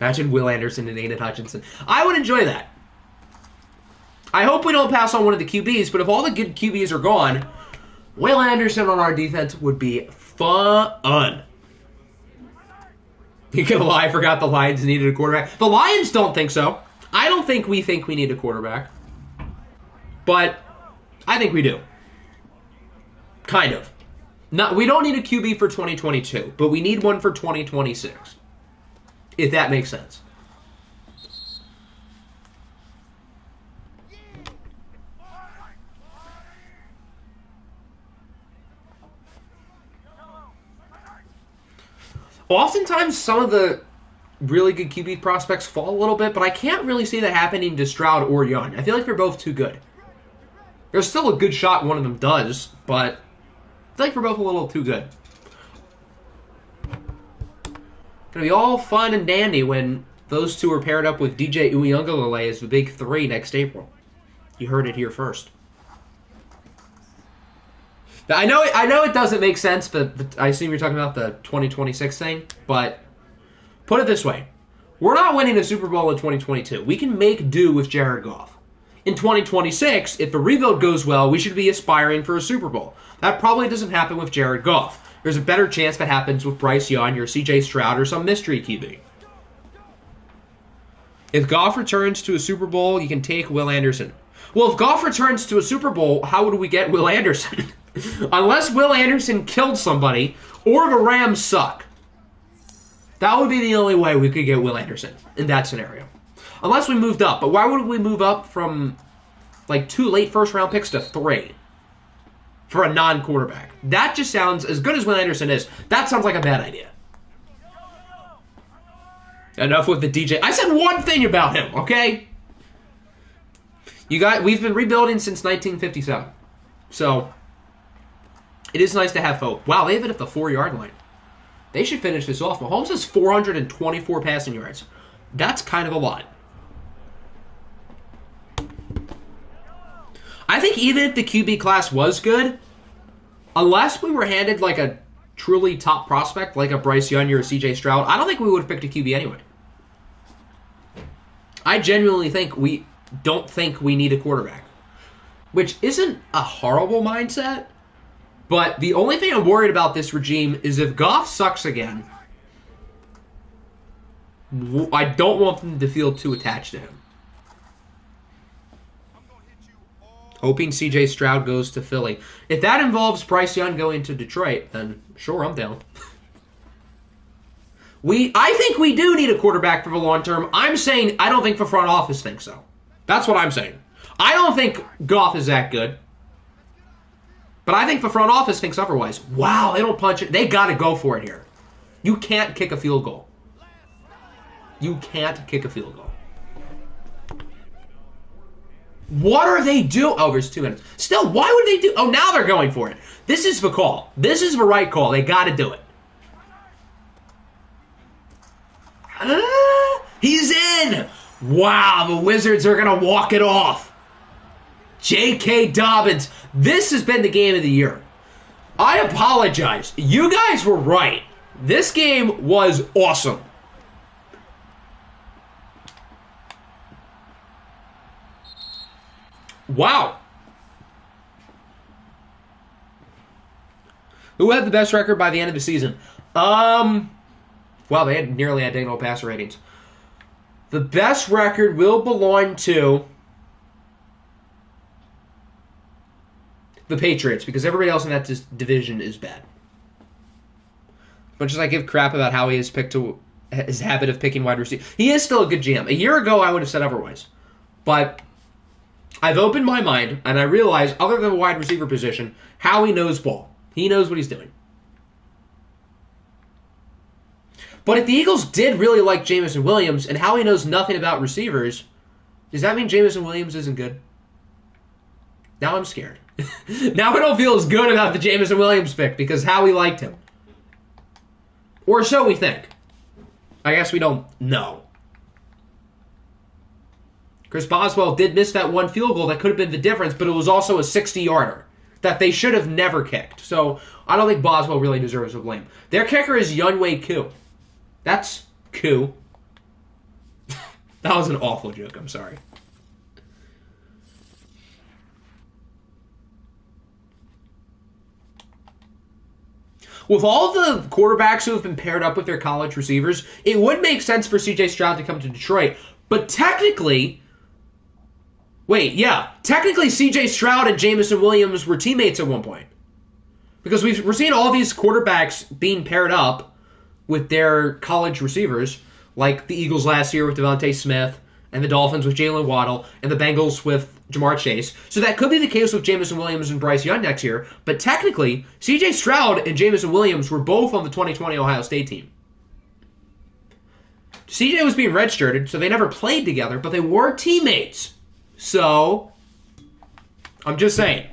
imagine Will Anderson and Aiden Hutchinson. I would enjoy that. I hope we don't pass on one of the QBs, but if all the good QBs are gone, Will Anderson on our defense would be fun. You gonna lie, I forgot the Lions needed a quarterback. The Lions don't think so. I don't think we need a quarterback. But I think we do. Kind of. We don't need a QB for 2022, but we need one for 2026, if that makes sense. Oftentimes, some of the really good QB prospects fall a little bit, but I can't really see that happening to Stroud or Young. I feel like they're both too good. There's still a good shot one of them does, but I feel like we're both a little too good. Gonna be all fun and dandy when those two are paired up with DJ Uiagalelei as the big three next April. You heard it here first. Now, I know it doesn't make sense, but I assume you're talking about the 2026 thing. But put it this way: we're not winning a Super Bowl in 2022. We can make do with Jared Goff. In 2026, if the rebuild goes well, we should be aspiring for a Super Bowl. That probably doesn't happen with Jared Goff. There's a better chance that happens with Bryce Young or CJ Stroud or some mystery QB. If Goff returns to a Super Bowl, you can take Will Anderson. Well, if Goff returns to a Super Bowl, how would we get Will Anderson? Unless Will Anderson killed somebody or the Rams suck. That would be the only way we could get Will Anderson in that scenario. Unless we moved up. But why would we move up from like 2 late first-round picks to 3 for a non-quarterback? That just sounds, as good as Will Anderson is, that sounds like a bad idea. Enough with the DJ. I said one thing about him, okay? We've been rebuilding since 1957. So, it is nice to have hope. Wow, they have it at the 4-yard line. They should finish this off. Mahomes has 424 passing yards. That's kind of a lot. I think even if the QB class was good, unless we were handed like a truly top prospect, like a Bryce Young or a CJ Stroud, I don't think we would have picked a QB anyway. I genuinely don't think we need a quarterback, which isn't a horrible mindset, but the only thing I'm worried about this regime is if Goff sucks again, I don't want them to feel too attached to him. Hoping CJ Stroud goes to Philly. If that involves Bryce Young going to Detroit, then sure, I'm down. I think we do need a quarterback for the long term. I'm saying I don't think the front office thinks so. That's what I'm saying. I don't think Goff is that good. But I think the front office thinks otherwise. Wow, they don't punch it. They got to go for it here. You can't kick a field goal. You can't kick a field goal. What are they doing? Oh, there's 2 minutes. Still, why would they do? Oh, now they're going for it. This is the call. This is the right call. They got to do it. He's in. Wow, the Wizards are going to walk it off. J.K. Dobbins. This has been the game of the year. I apologize. You guys were right. This game was awesome. Wow. Who had the best record by the end of the season? Well, they had nearly identical passer ratings. The best record will belong to the Patriots because everybody else in that division is bad. Much as I give crap about how he has picked his habit of picking wide receiver, he is still a good GM. A year ago, I would have said otherwise. But I've opened my mind, and I realize, other than the wide receiver position, Howie knows ball. He knows what he's doing. But if the Eagles did really like Jameson Williams, and Howie knows nothing about receivers, does that mean Jameson Williams isn't good? Now I'm scared. Now I don't feel as good about the Jameson Williams pick, because Howie liked him. Or so we think. I guess we don't know. Chris Boswell did miss that one field goal that could have been the difference, but it was also a 60-yarder that they should have never kicked. So I don't think Boswell really deserves the blame. Their kicker is Yunwei Koo. That's Koo. That was an awful joke. I'm sorry. With all the quarterbacks who have been paired up with their college receivers, it would make sense for CJ Stroud to come to Detroit. But technically, technically CJ Stroud and Jameson Williams were teammates at one point. Because we're seeing all these quarterbacks being paired up with their college receivers, like the Eagles last year with Devontae Smith, and the Dolphins with Jalen Waddle, and the Bengals with Jamar Chase. So that could be the case with Jameson Williams and Bryce Young next year. But technically, C.J. Stroud and Jameson Williams were both on the 2020 Ohio State team. C.J. was being redshirted, so they never played together, but they were teammates. So, I'm just saying.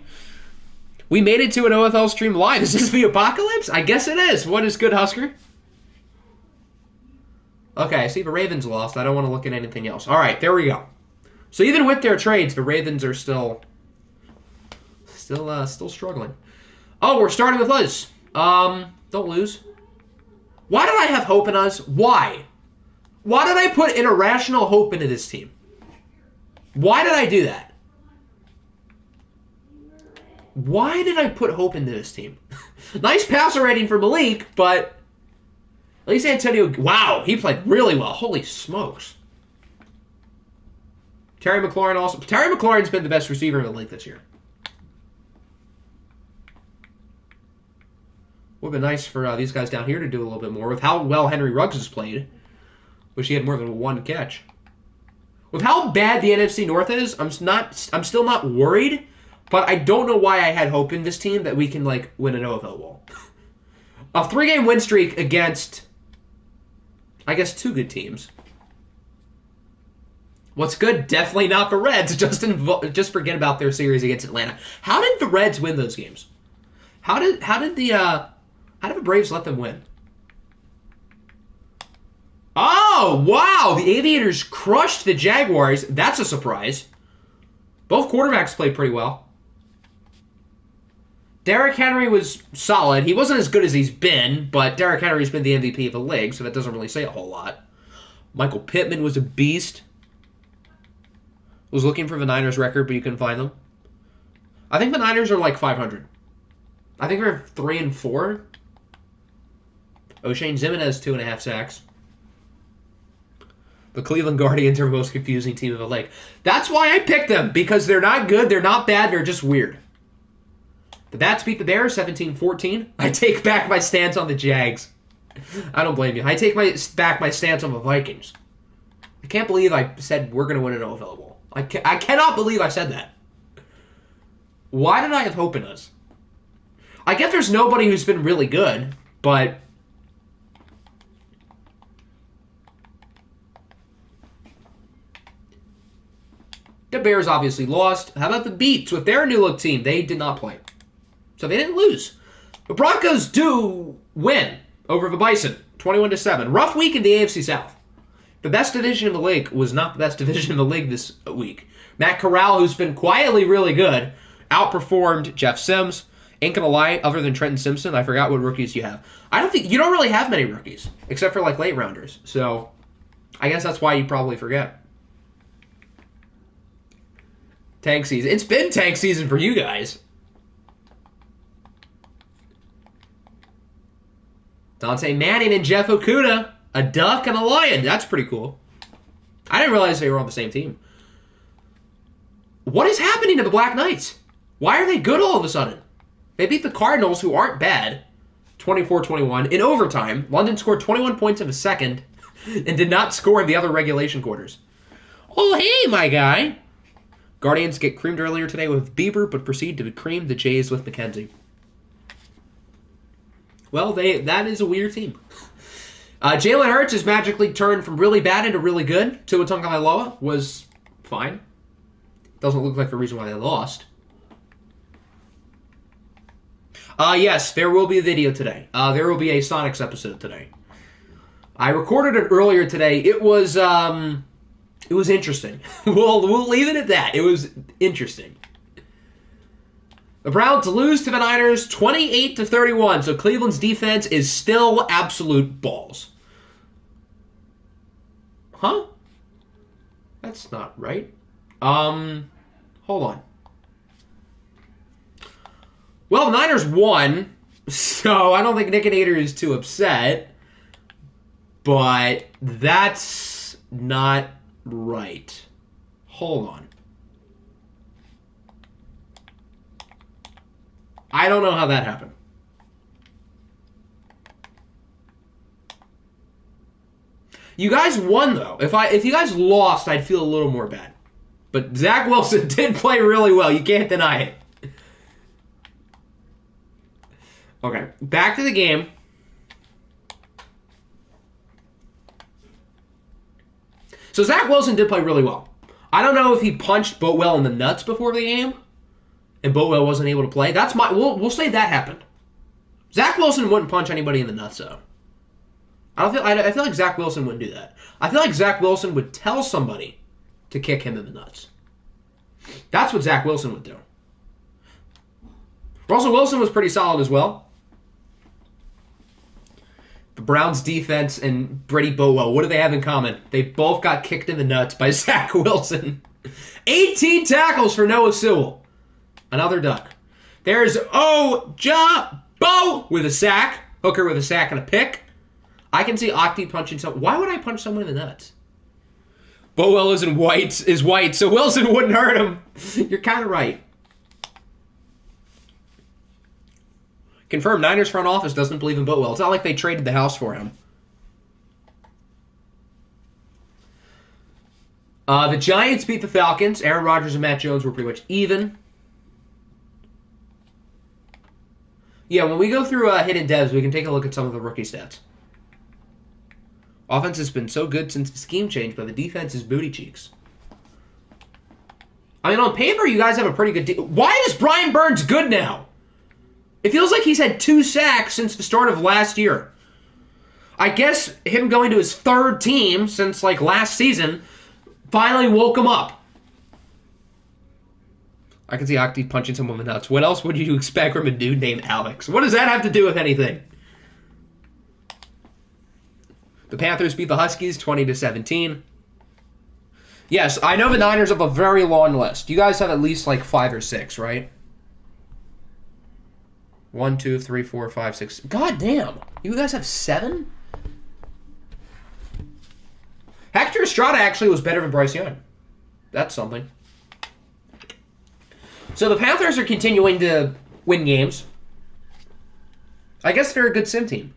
We made it to an OFL stream live. Is this the apocalypse? I guess it is. What is good, Husker? Okay, I see the Ravens lost. I don't want to look at anything else. All right, there we go. So even with their trades, the Ravens are still struggling. Oh, we're starting with us. Don't lose. Why did I have hope in us? Why? Why did I put an irrational hope into this team? Why did I do that? Why did I put hope into this team? Nice passer rating for Malik, but at least Antonio... Wow, he played really well. Holy smokes. Terry McLaurin also... Terry McLaurin's been the best receiver in the league this year. Would have been nice for these guys down here to do a little bit more. With how well Henry Ruggs has played. Wish he had more than one catch. With how bad the NFC North is, I'm still not worried, but I don't know why I had hope in this team that we can win an OFL Bowl. A 3-game win streak against, I guess, 2 good teams. What's good? Definitely not the Reds. Just forget about their series against Atlanta. How did the Reds win those games? How did the Braves let them win? Oh, wow! The Aviators crushed the Jaguars. That's a surprise. Both quarterbacks played pretty well. Derrick Henry was solid. He wasn't as good as he's been, but Derrick Henry's been the MVP of the league, so that doesn't really say a whole lot. Michael Pittman was a beast. Was looking for the Niners record, but you couldn't find them. I think the Niners are 500. I think they're 3-4. O'Shane Zimmon has 2.5 sacks. The Cleveland Guardians are the most confusing team of the league. That's why I picked them, because they're not good, they're not bad, they're just weird. The Bats beat the Bears 17-14. I take back my stance on the Jags. I don't blame you. I take back my stance on the Vikings. I can't believe I said we're going to win an OFL Bowl. I cannot believe I said that. Why did I have hope in us? I get there's nobody who's been really good, but... The Bears obviously lost. How about the Beats with their new-look team? They did not play. So they didn't lose. The Broncos do win over the Bison, 21-7. Rough week in the AFC South. The best division in the league was not the best division in the league this week. Matt Corral, who's been quietly really good, outperformed Jeff Sims. Ain't gonna lie, other than Trenton Simpson, I forgot what rookies you have. You don't really have many rookies, except for late rounders. So I guess that's why you probably forget. Tank season. It's been tank season for you guys. Dante Manning and Jeff Okuda. A duck and a lion. That's pretty cool. I didn't realize they were on the same team. What is happening to the Black Knights? Why are they good all of a sudden? They beat the Cardinals, who aren't bad, 24-21. In overtime, London scored 21 points in the second and did not score in the other regulation quarters. Oh, hey, my guy. Guardians get creamed earlier today with Bieber, but proceed to cream the Jays with McKenzie. Well, that is a weird team. Jalen Hurts has magically turned from really bad into really good. Tua Tagovailoa was fine. Doesn't look like the reason why they lost. Yes, there will be a video today. There will be a Sonics episode today. I recorded it earlier today. It was interesting. We'll leave it at that. It was interesting. The Browns lose to the Niners 28-31. So Cleveland's defense is still absolute balls. Huh? That's not right. Hold on. Well, the Niners won, so I don't think Nick and Ader is too upset. But that's not right. Hold on. I don't know how that happened. You guys won, though. If you guys lost, I'd feel a little more bad. But Zach Wilson did play really well. You can't deny it. Okay, back to the game. So Zach Wilson did play really well. I don't know if he punched Boatwell in the nuts before the game, and Boatwell wasn't able to play. We'll say that happened. Zach Wilson wouldn't punch anybody in the nuts, though. I feel like Zach Wilson wouldn't do that. I feel like Zach Wilson would tell somebody to kick him in the nuts. That's what Zach Wilson would do. Russell Wilson was pretty solid as well. The Browns defense and Brady Boatwell, what do they have in common? They both got kicked in the nuts by Zach Wilson. 18 tackles for Noah Sewell. Another duck. There's Bo with a sack. Hooker with a sack and a pick. I can see Octi punching someone. Why would I punch someone in the nuts? Boatwell is white, so Wilson wouldn't hurt him. You're kind of right. Confirmed, Niners front office doesn't believe in Boatwell. It's not like they traded the house for him. The Giants beat the Falcons. Aaron Rodgers and Matt Jones were pretty much even. Yeah, when we go through hidden devs, we can take a look at some of the rookie stats. Offense has been so good since the scheme change, but the defense is booty cheeks. I mean, on paper, you guys have a pretty good Why is Brian Burns good now? It feels like he's had 2 sacks since the start of last year. I guess him going to his 3rd team since, like, last season finally woke him up. I can see Octi punching someone in the nuts. What else would you expect from a dude named Alex? What does that have to do with anything? The Panthers beat the Huskies 20-17. Yes, I know the Niners have a very long list. You guys have at least like 5 or 6, right? 1, 2, 3, 4, 5, 6. God damn. You guys have 7? Hector Estrada actually was better than Bryce Young. That's something. So the Panthers are continuing to win games. I guess they're a good sim team.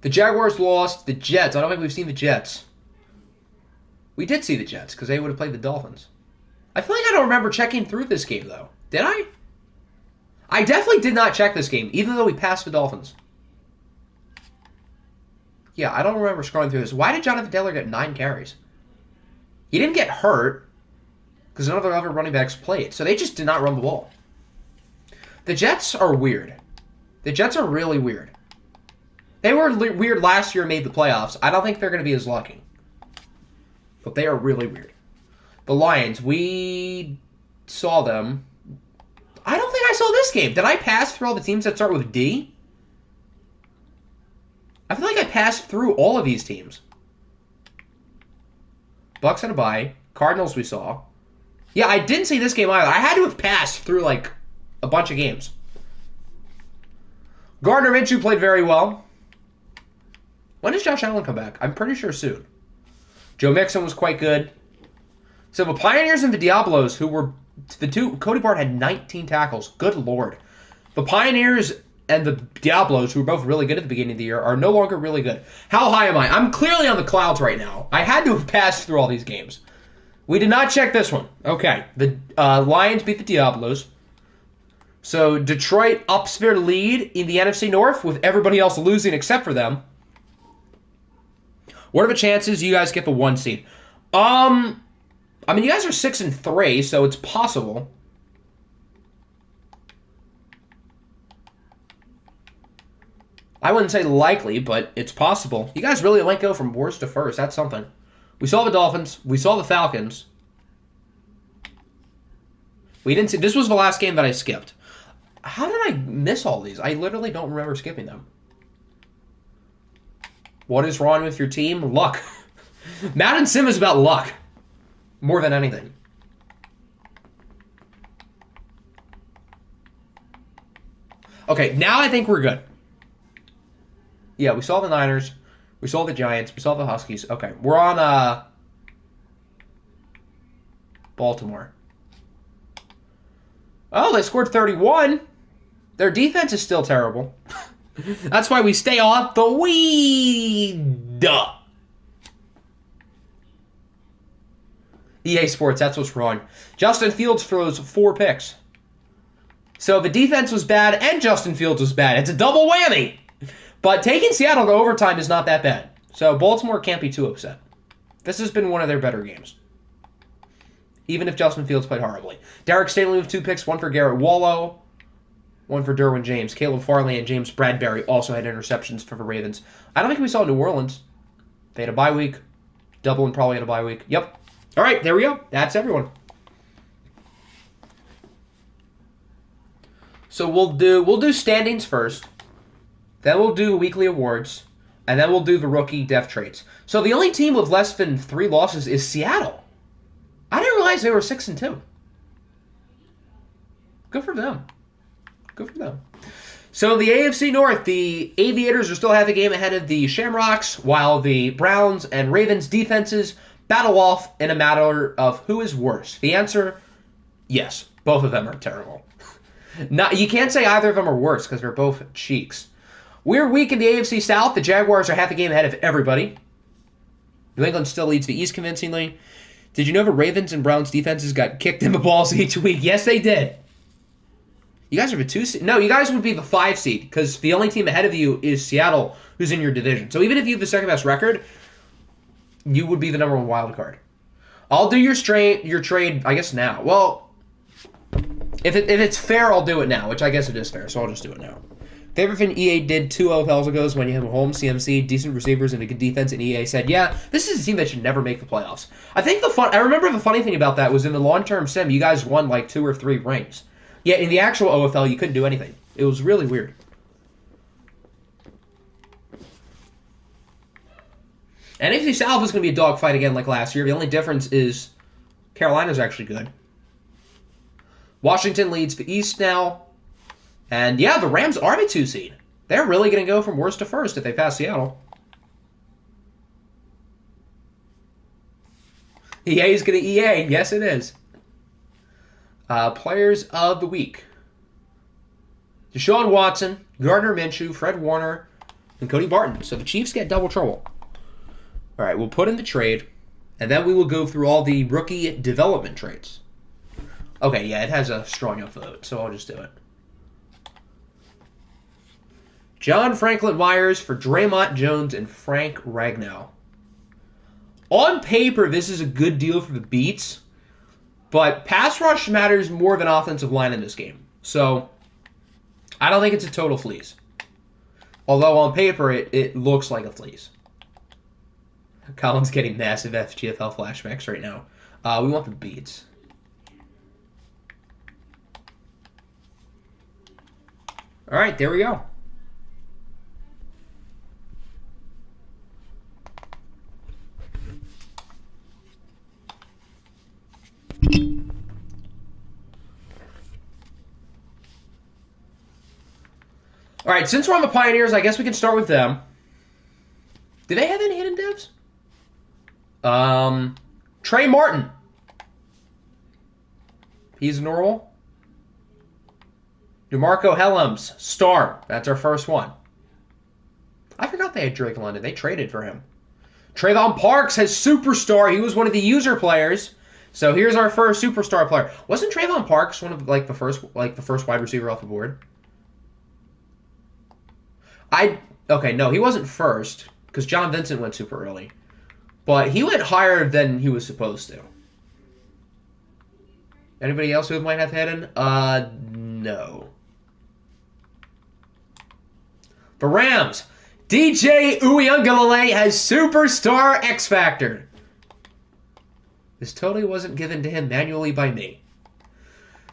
The Jaguars lost. The Jets. I don't think we've seen the Jets. We did see the Jets because they would have played the Dolphins. I feel like I don't remember checking through this game, though. Did I? I definitely did not check this game, even though we passed the Dolphins. Yeah, I don't remember scrolling through this. Why did Jonathan Taylor get 9 carries? He didn't get hurt because none of the other running backs played, so they just did not run the ball. The Jets are weird. The Jets are really weird. They were weird last year and made the playoffs. I don't think they're going to be as lucky. But they are really weird. The Lions, we saw them. I don't think I saw this game. Did I pass through all the teams that start with D? I feel like I passed through all of these teams. Bucks had a bye. Cardinals we saw. Yeah, I didn't see this game either. I had to have passed through, like, a bunch of games. Gardner Minshew played very well. When does Josh Allen come back? I'm pretty sure soon. Joe Mixon was quite good. So the Pioneers and the Diablos, who were the two, Cody Bart had 19 tackles. Good Lord. The Pioneers and the Diablos, who were both really good at the beginning of the year, are no longer really good. How high am I? I'm clearly on the clouds right now. I had to have passed through all these games. We did not check this one. Okay. The Lions beat the Diablos. So Detroit ups their lead in the NFC North with everybody else losing except for them. What are the chances you guys get the 1 seed? I mean, you guys are 6-3, so it's possible. I wouldn't say likely, but it's possible. You guys really might go from worst to first. That's something. We saw the Dolphins. We saw the Falcons. We didn't see. This was the last game that I skipped. How did I miss all these? I literally don't remember skipping them. What is wrong with your team? Luck. Madden Sim is about luck. More than anything. Okay, now I think we're good. Yeah, we saw the Niners. We saw the Giants. We saw the Huskies. Okay, we're on Baltimore. Oh, they scored 31. Their defense is still terrible. That's why we stay off the weed. EA Sports, that's what's wrong. Justin Fields throws 4 picks. So the defense was bad and Justin Fields was bad. It's a double whammy. But taking Seattle to overtime is not that bad. So Baltimore can't be too upset. This has been one of their better games. Even if Justin Fields played horribly. Derek Staley with 2 picks, 1 for Garrett Wallow, 1 for Derwin James. Caleb Farley and James Bradbury also had interceptions for the Ravens. I don't think we saw New Orleans. They had a bye week. Dublin probably had a bye week. Yep. All right, there we go. That's everyone. So we'll do standings first. Then we'll do weekly awards. And then we'll do the rookie depth traits. So the only team with less than 3 losses is Seattle. I didn't realize they were 6-2. Good for them. Good for them. So the AFC North, the Aviators are still half a game ahead of the Shamrocks, while the Browns and Ravens defenses battle off in a matter of who is worse. The answer, yes, both of them are terrible. You can't say either of them are worse because they're both cheeks. We're weak in the AFC South. The Jaguars are half a game ahead of everybody. New England still leads the East convincingly. Did you know the Ravens and Browns defenses got kicked in the balls each week? Yes, they did. You guys are the 2 seed. No, you guys would be the 5 seed because the only team ahead of you is Seattle, who's in your division. So even if you have the second best record, you would be the number 1 wild card. I'll do your trade, I guess, now. Well, if it's fair, I'll do it now, which I guess it is fair, so I'll just do it now. Favorite thing EA did 2 OFLs ago when you have Mahomes, CMC, decent receivers, and a good defense, and EA said, yeah, this is a team that should never make the playoffs. I remember the funny thing about that was in the long-term sim, you guys won like 2 or 3 rings. Yet in the actual OFL, you couldn't do anything. It was really weird. NFC South is going to be a dogfight again like last year. The only difference is Carolina's actually good. Washington leads the East now. And yeah, the Rams are the 2 seed. They're really going to go from worst to first if they pass Seattle. EA is going to EA. Yes, it is. Players of the week. Deshaun Watson, Gardner Minshew, Fred Warner, and Cody Barton. So the Chiefs get double trouble. All right, we'll put in the trade, and then we will go through all the rookie development traits. Okay, yeah, it has a strong enough vote, so I'll just do it. John Franklin Myers for Draymond Jones and Frank Ragnow. On paper, this is a good deal for the Beats, but pass rush matters more than offensive line in this game. So, I don't think it's a total fleece. Although on paper, it looks like a fleece. Colin's getting massive FGFL flashbacks right now. We want the Beats. All right, there we go. All right, since we're on the Pioneers, I guess we can start with them. Do they have any hidden devs? Trey Martin. He's normal. DeMarco Helms, star. That's our first one. I forgot they had Drake London. They traded for him. Trayvon Parks has superstar. He was one of the user players. So here's our first superstar player. Wasn't Trayvon Parks one of the first wide receiver off the board? Okay, no, he wasn't first because John Vincent went super early. But he went higher than he was supposed to. Anybody else who might have hidden? No. The Rams. DJ Uiagalelei has Superstar X Factor. This totally wasn't given to him manually by me.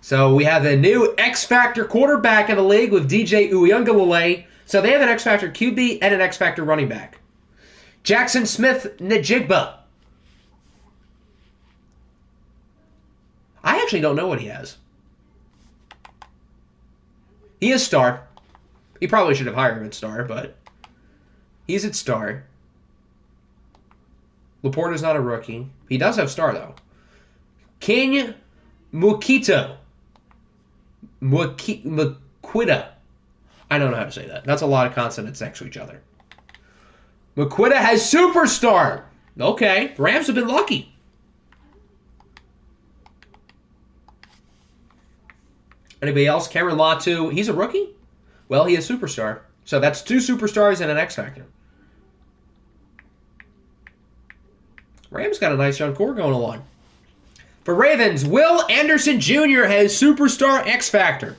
So we have a new X Factor quarterback in the league with DJ Uiagalelei. So they have an X Factor QB and an X Factor running back. Jackson Smith Njigba. I actually don't know what he has. He is star. He probably should have hired him at star, but he's at star. Laporta's not a rookie. He does have star, though. King Mukito. Maquita. I don't know how to say that. That's a lot of consonants next to each other. Maquita has superstar. Okay, Rams have been lucky. Anybody else? Cameron Latu, he's a rookie? Well, he is superstar. So that's 2 superstars and an X Factor. Rams got a nice young core going along. For Ravens, Will Anderson Jr. has superstar X Factor.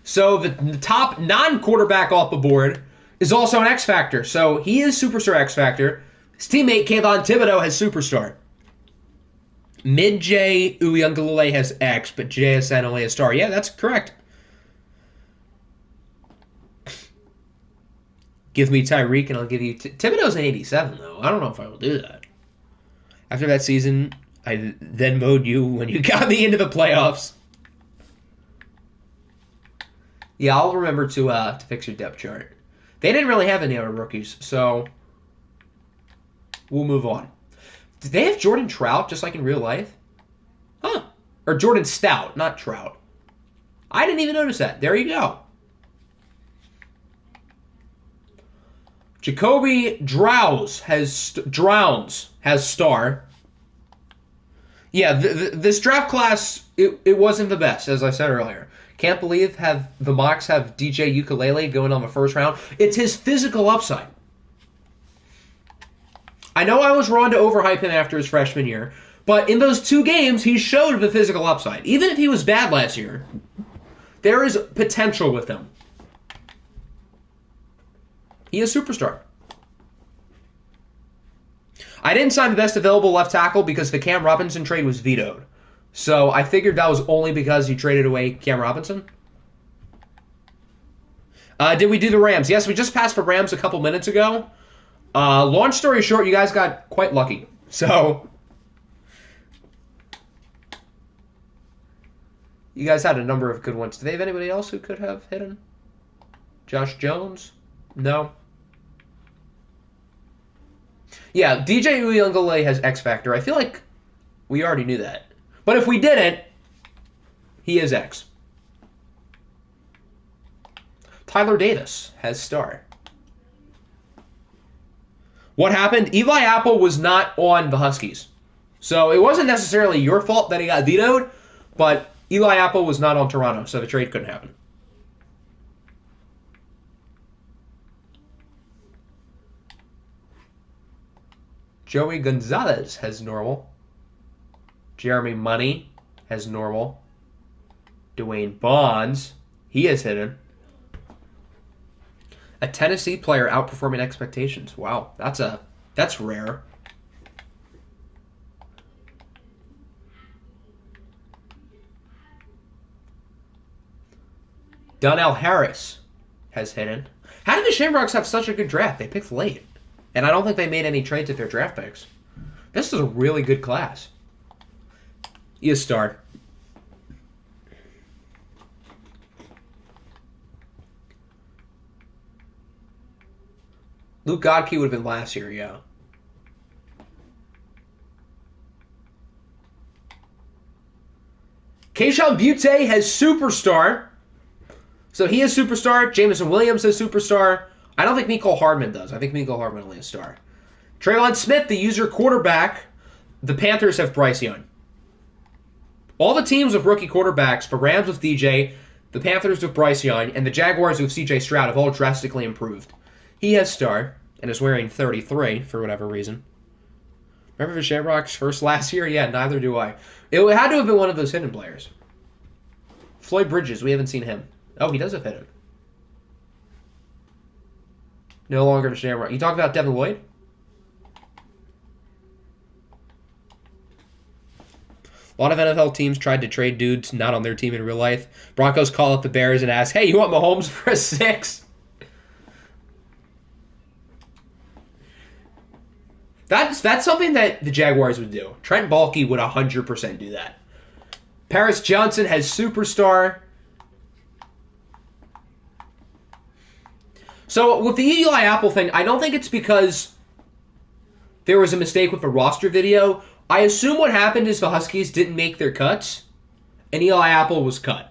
So the top non-quarterback off the board is also an X Factor. So he is superstar X Factor. His teammate Kayvon Thibodeau has superstar. Mid-J Uyunglele has X, but JSN only has star. Yeah, that's correct. Give me Tyreek and I'll give you... Thibodeau's an 87, though. I don't know if I will do that. After that season, I then mowed you when you got me into the playoffs. Yeah, I'll remember to fix your depth chart. They didn't really have any other rookies, so we'll move on. Did they have Jordan Trout just like in real life? Huh. Or Jordan Stout, not Trout. I didn't even notice that. There you go. Jacoby Drowns has star. Yeah, this draft class, it wasn't the best, as I said earlier. Can't believe the mocks have DJ Ukulele going on the first round. It's his physical upside. I know I was wrong to overhype him after his freshman year, but in those 2 games, he showed the physical upside. Even if he was bad last year, there is potential with him. He is superstar. I didn't sign the best available left tackle because the Cam Robinson trade was vetoed. So I figured that was only because you traded away Cam Robinson. Did we do the Rams? Yes, we just passed the Rams a couple minutes ago. Long story short, you guys got quite lucky. So you guys had a number of good ones. Do they have anybody else who could have hidden? Josh Jones? No. Yeah, DJ Uyunglele has X Factor. I feel like we already knew that. But if we didn't, he is X. Tyler Davis has star. What happened? Eli Apple was not on the Huskies. So it wasn't necessarily your fault that he got vetoed, but Eli Apple was not on Toronto, so the trade couldn't happen. Joey Gonzalez has normal. Jeremy Money has normal. Dwayne Bonds, he has hidden. A Tennessee player outperforming expectations. Wow, that's rare. Donnell Harris has hidden. How did the Shamrocks have such a good draft? They picked late. And I don't think they made any trades with their draft picks. This is a really good class. He is star. Luke Godke would have been last year, yeah. Keishon Butte has superstar. So he is superstar. Jameson Williams has superstar. I don't think Mecole Hardman does. I think Mecole Hardman only has star. Traylon Smith, the user quarterback. The Panthers have Bryce Young. All the teams with rookie quarterbacks, the Rams with DJ, the Panthers with Bryce Young, and the Jaguars with CJ Stroud have all drastically improved. He has star and is wearing 33 for whatever reason. Remember the Shamrocks first last year? Yeah, neither do I. It had to have been one of those hidden players. Floyd Bridges, we haven't seen him. Oh, he does have hidden. No longer the Shamrock. You talk about Devin Lloyd? A lot of NFL teams tried to trade dudes not on their team in real life. Broncos call up the Bears and ask, hey, you want Mahomes for a 6? That's something that the Jaguars would do. Trent Baalke would 100% do that. Paris Johnson has superstar. So with the Eli Apple thing, I don't think it's because there was a mistake with the roster video. I assume what happened is the Huskies didn't make their cuts, And Eli Apple was cut.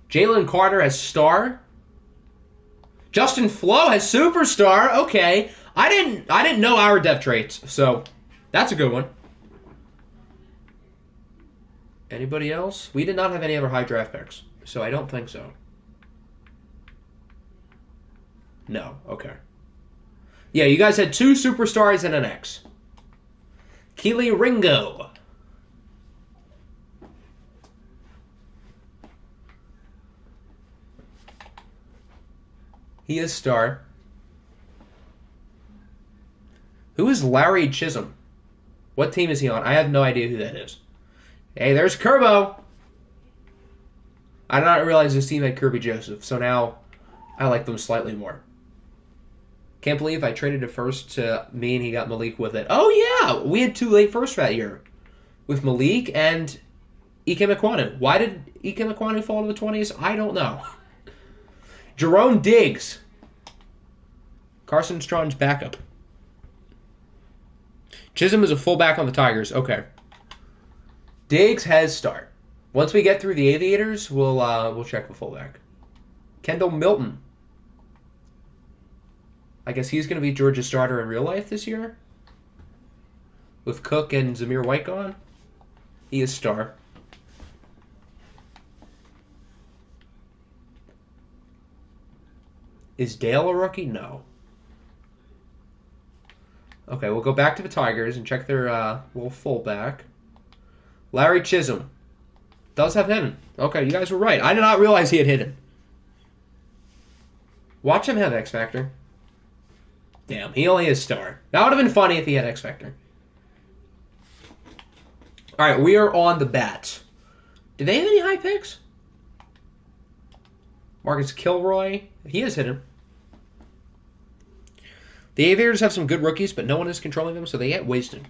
Jalen Carter has star. Justin Flo has superstar. Okay. I didn't know our depth traits, so that's a good one. Anybody else? We did not have any other high draft picks, so I don't think so. No. Okay. Yeah, you guys had 2 superstars and an X. Keely Ringo. He is star. Who is Larry Chisholm? What team is he on? I have no idea who that is. Hey, there's Kerbo. I did not realize this team had Kirby Joseph, so now I like them slightly more. Can't believe I traded a first to me and he got Malik with it. Oh, yeah. We had 2 late firsts that year with Malik and Ike Mekwanu. Why did Ike Mekwanu fall to the 20s? I don't know. Jerome Diggs. Carson Strong's backup. Chisholm is a fullback on the Tigers. Okay. Diggs has start. Once we get through the Aviators, we'll check the fullback. Kendall Milton. I guess he's going to be Georgia's starter in real life this year. With Cook and Zamir White gone. He is star. Is Dale a rookie? No. Okay, we'll go back to the Tigers and check their little fullback. Larry Chisholm. Does have hidden. Okay, you guys were right. I did not realize he had hidden. Watch him have X Factor. Damn, he only has star. That would have been funny if he had X Factor. Alright, we are on the Bats. Do they have any high picks? Marcus Kilroy. He is hidden. The Aviators have some good rookies, but no one is controlling them, so they get wasted.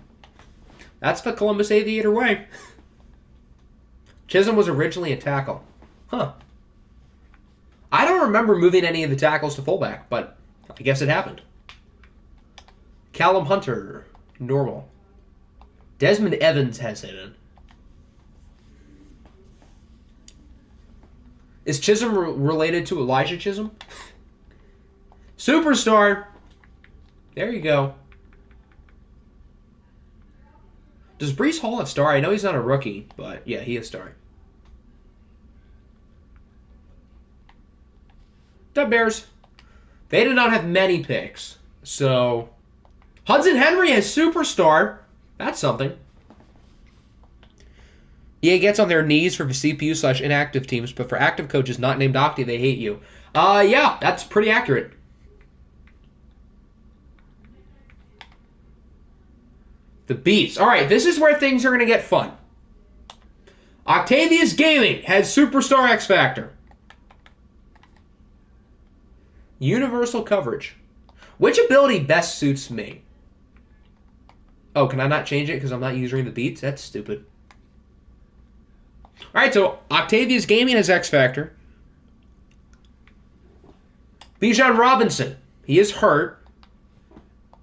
That's the Columbus Aviator way. Chisholm was originally a tackle. Huh. I don't remember moving any of the tackles to fullback, but I guess it happened. Callum Hunter, normal. Desmond Evans has hidden. Is Chisholm related to Elijah Chisholm? Superstar. There you go. Does Breece Hall have star? I know he's not a rookie, but yeah, he is star. The Bears. They did not have many picks. So, Hudson Henry has superstar. That's something. EA gets on their knees for the CPU/inactive teams, but for active coaches not named Octi, they hate you. Yeah, that's pretty accurate. The Beats. All right, this is where things are going to get fun. Octavius Gaming has Superstar X Factor. Universal coverage. Which ability best suits me? Oh, can I not change it because I'm not using the Beats? That's stupid. All right, so Octavius Gaming has X Factor. Bijan Robinson. He is hurt.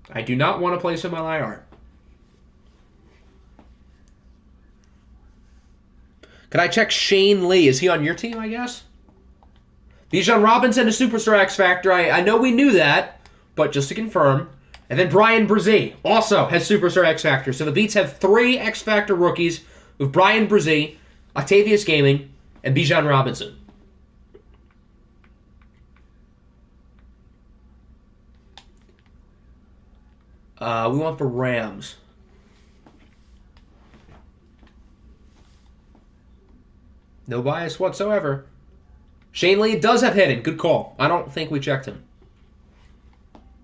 I do not want to place him on IR. Could I check Shane Lee? Is he on your team, I guess? Bijan Robinson is Superstar X Factor. I know we knew that, but just to confirm. And then Brian Brzee also has Superstar X Factor. So the Beats have 3 X Factor rookies with Brian Brzee, Octavius Gaming, and Bijan Robinson. We want the Rams. No bias whatsoever. Shane Lee does have hidden. Good call. I don't think we checked him.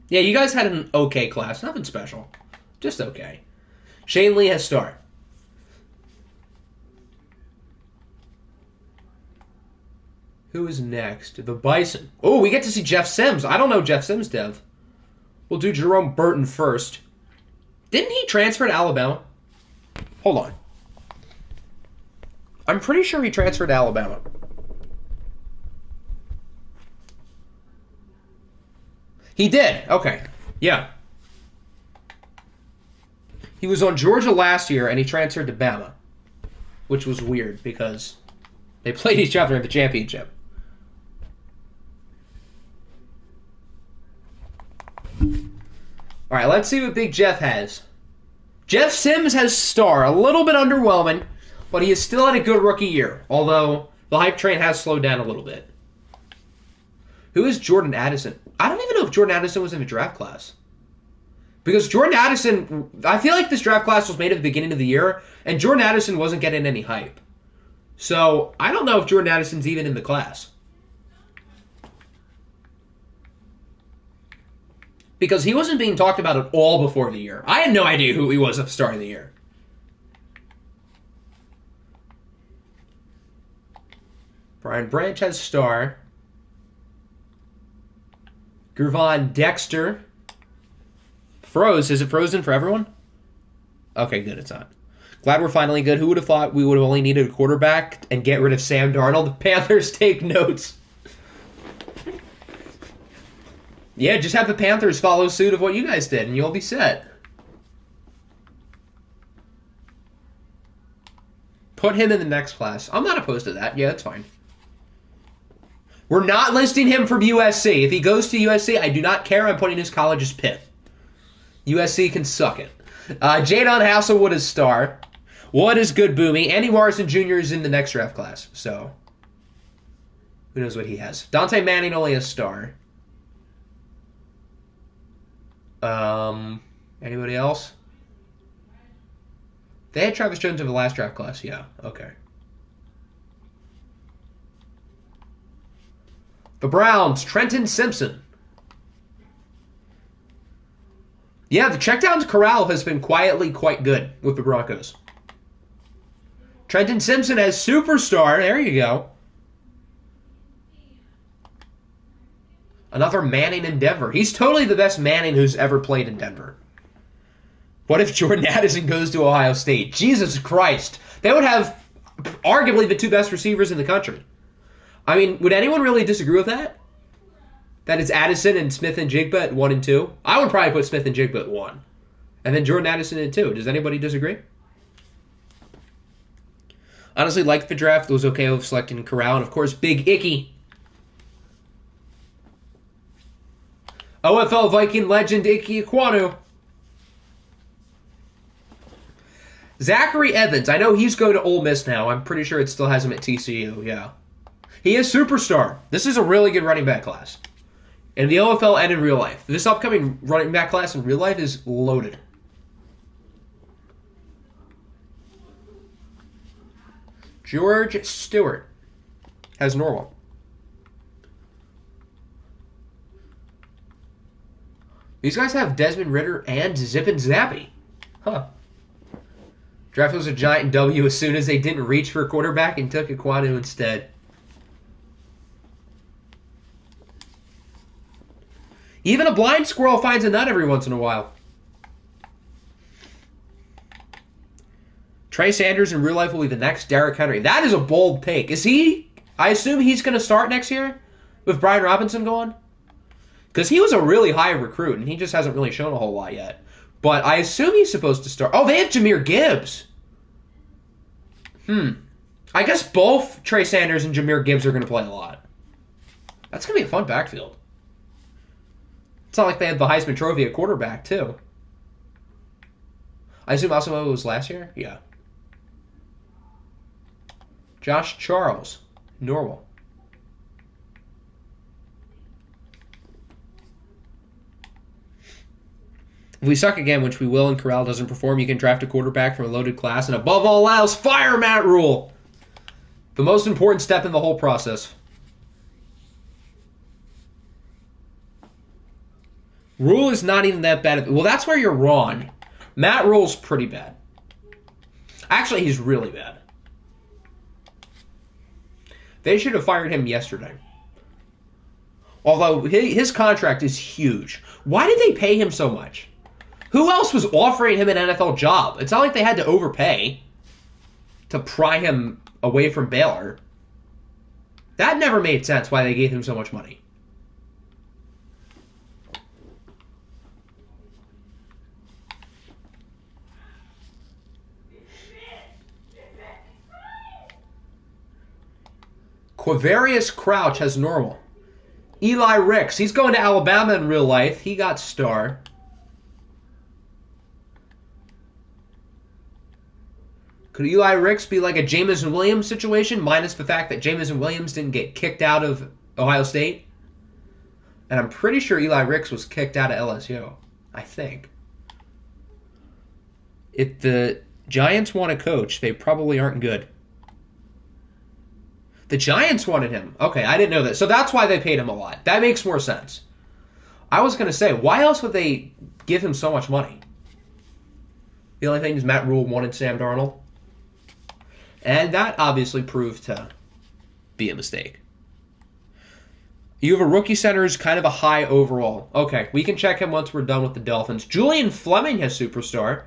Yeah, you guys had an okay class. Nothing special. Just okay. Shane Lee has star. Who is next? The Bison. Oh, we get to see Jeff Sims. I don't know Jeff Sims, Dev. We'll do Jerome Burton first. Didn't he transfer to Alabama? Hold on. I'm pretty sure he transferred to Alabama. He did. Okay. Yeah. He was on Georgia last year, and he transferred to Bama, which was weird because they played each other in the championship. All right, let's see what Big Jeff has. Jeff Sims has star. A little bit underwhelming, but he has still had a good rookie year, although the hype train has slowed down a little bit. Who is Jordan Addison? I don't even know if Jordan Addison was in the draft class. Because Jordan Addison, I feel like this draft class was made at the beginning of the year, and Jordan Addison wasn't getting any hype. So, I don't know if Jordan Addison's even in the class. Because he wasn't being talked about at all before the year. I had no idea who he was at the start of the year. Brian Branch has star. Gervon Dexter. Froze. Is it frozen for everyone? Okay, good. It's not. Glad we're finally good. Who would have thought we would have only needed a quarterback and get rid of Sam Darnold? The Panthers take notes. Yeah, just have the Panthers follow suit of what you guys did, and you'll be set. Put him in the next class. I'm not opposed to that. Yeah, that's fine. We're not listing him from USC. If he goes to USC, I do not care. I'm putting his college as Pitt. USC can suck it. Jadon Hasselwood is star. Wood is good boomy. Andy Morrison Jr. is in the next draft class, so who knows what he has. Dante Manning only has star. Anybody else? They had Travis Jones in the last draft class. Yeah, okay. The Browns, Trenton Simpson. Yeah, the checkdowns corral has been quietly quite good with the Broncos. Trenton Simpson as superstar. There you go. Another Manning in Denver. He's totally the best Manning who's ever played in Denver. What if Jordan Addison goes to Ohio State? Jesus Christ. They would have arguably the two best receivers in the country. I mean, would anyone really disagree with that? That it's Addison and Smith and Jigba at 1 and 2? I would probably put Smith and Jigba at 1. And then Jordan Addison at 2. Does anybody disagree? Honestly, liked the draft. Was okay with selecting Corral. And, of course, Big Icky. OFL Viking legend Ike Ekwonu. Zachary Evans. I know he's going to Ole Miss now. I'm pretty sure it still has him at TCU. Yeah. He is superstar. This is a really good running back class. In the OFL and in real life. This upcoming running back class in real life is loaded. George Stewart has normal. These guys have Desmond Ridder and Zip and Zappy. Huh. Draft was a giant W as soon as they didn't reach for a quarterback and took Ekwonu instead. Even a blind squirrel finds a nut every once in a while. Trey Sanders in real life will be the next Derrick Henry. That is a bold take. Is he? I assume he's going to start next year with Brian Robinson going? Because he was a really high recruit, and he just hasn't really shown a whole lot yet. But I assume he's supposed to start. Oh, they have Jahmyr Gibbs. I guess both Trey Sanders and Jahmyr Gibbs are going to play a lot. That's going to be a fun backfield. It's not like they had the Heisman Trophy at quarterback, too. I assume Asamoah was last year? Yeah. Josh Charles, normal. If we suck again, which we will, and Corral doesn't perform, you can draft a quarterback from a loaded class, and above all else, fire Matt Rule. The most important step in the whole process. Rule is not even that bad. Well, that's where you're wrong. Matt Rule's pretty bad. Actually, he's really bad. They should have fired him yesterday. Although his contract is huge. Why did they pay him so much? Who else was offering him an NFL job? It's not like they had to overpay to pry him away from Baylor. That never made sense why they gave him so much money. Quavarius Crouch has normal. Eli Ricks, he's going to Alabama in real life. He got star. Could Eli Ricks be like a Jameson Williams situation, minus the fact that Jameson Williams didn't get kicked out of Ohio State? And I'm pretty sure Eli Ricks was kicked out of LSU. I think. If the Giants want a coach, they probably aren't good. The Giants wanted him. Okay, I didn't know that. So that's why they paid him a lot. That makes more sense. I was going to say, why else would they give him so much money? The only thing is Matt Rule wanted Sam Darnold. And that obviously proved to be a mistake. You have a rookie center who's kind of a high overall. Okay, we can check him once we're done with the Dolphins. Julian Fleming has superstar.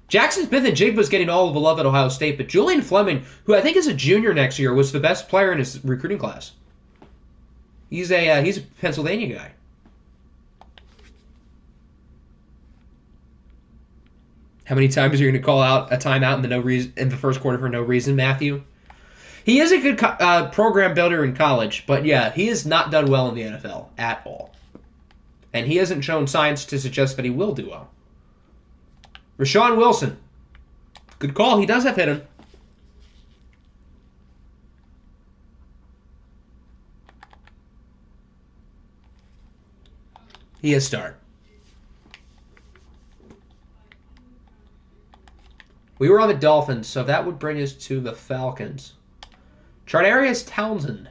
Jackson Smith and Jigba's getting all of the love at Ohio State, but Julian Fleming, who I think is a junior next year, was the best player in his recruiting class. He's a Pennsylvania guy. How many times are you going to call out a timeout in the first quarter for no reason, Matthew? He is a good program builder in college, but yeah, he has not done well in the NFL at all. And he hasn't shown signs to suggest that he will do well. Rashawn Wilson. Good call. He does have hidden. He is star. We were on the Dolphins, so that would bring us to the Falcons. Charnarius Townsend.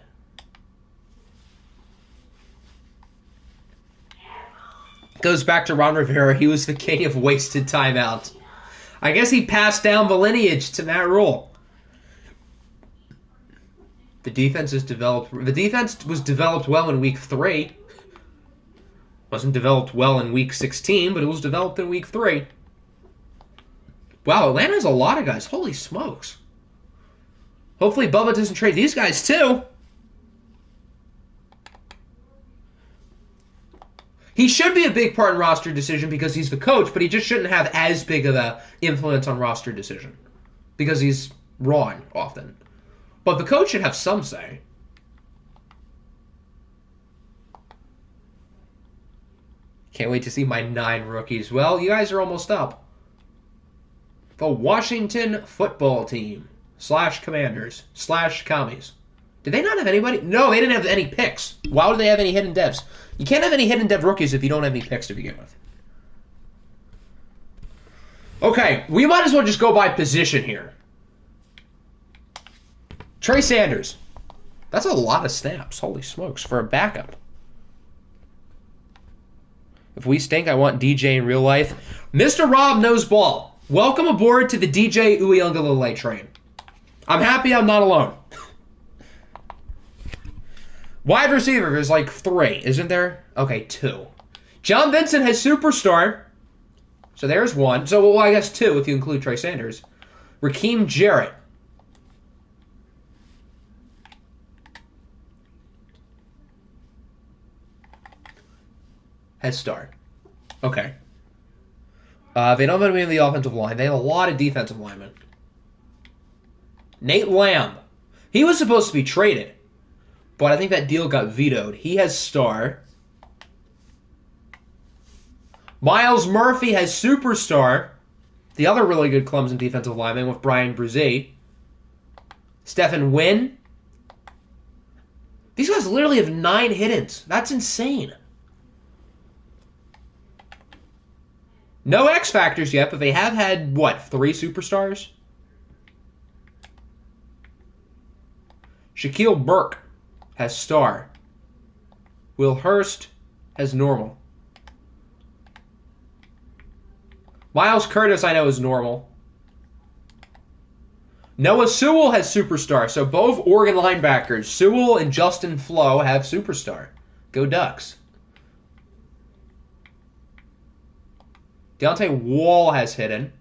Goes back to Ron Rivera. He was the king of wasted timeouts. I guess he passed down the lineage to Matt Rule. The defense is developed. The defense was developed well in week 3. Wasn't developed well in week 16, but it was developed in week 3. Wow, Atlanta has a lot of guys. Holy smokes. Hopefully Bubba doesn't trade these guys too. He should be a big part in roster decision because he's the coach, but he just shouldn't have as big of an influence on roster decision because he's wrong often. But the coach should have some say. Can't wait to see my 9 rookies. Well, you guys are almost up. The Washington football team / Commanders / Commies. Did they not have anybody? No, they didn't have any picks. Why would they have any hidden devs? You can't have any hidden dev rookies if you don't have any picks to begin with. Okay, we might as well just go by position here. Trey Sanders. That's a lot of snaps. Holy smokes, for a backup. If we stink, I want DJ in real life. Mr. Rob knows ball. Welcome aboard to the DJ Uiagalelei train. I'm happy I'm not alone. Wide receiver, there's like 3, isn't there? Okay, 2. John Vincent has superstar. So there's 1. So, well, I guess 2 if you include Trey Sanders. Raheem Jarrett. Has star. Okay. They don't have anybody in the offensive line. They have a lot of defensive linemen. Nate Lamb. He was supposed to be traded, but I think that deal got vetoed. He has star. Miles Murphy has superstar. The other really good Clemson defensive lineman with Brian Brzee. Stephen Wynn. These guys literally have 9 hit-ins. That's insane. No X Factors yet, but they have had, 3 superstars? Shaquille Burke has star. Will Hurst has normal. Miles Curtis, I know, is normal. Noah Sewell has superstar, so both Oregon linebackers, Sewell and Justin Flo, have superstar. Go Ducks. Deontay Wall has hidden.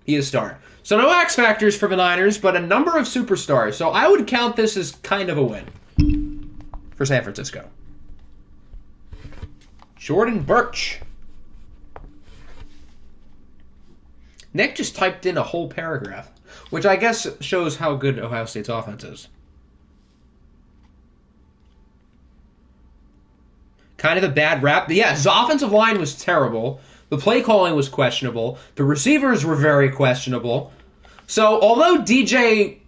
He is star. So no X Factors for the Niners, but a number of superstars. So I would count this as kind of a win for San Francisco. Jordan Birch. Nick just typed in a whole paragraph, which I guess shows how good Ohio State's offense is. Kind of a bad rap. Yeah, his offensive line was terrible. The play calling was questionable. The receivers were very questionable. So, although DJ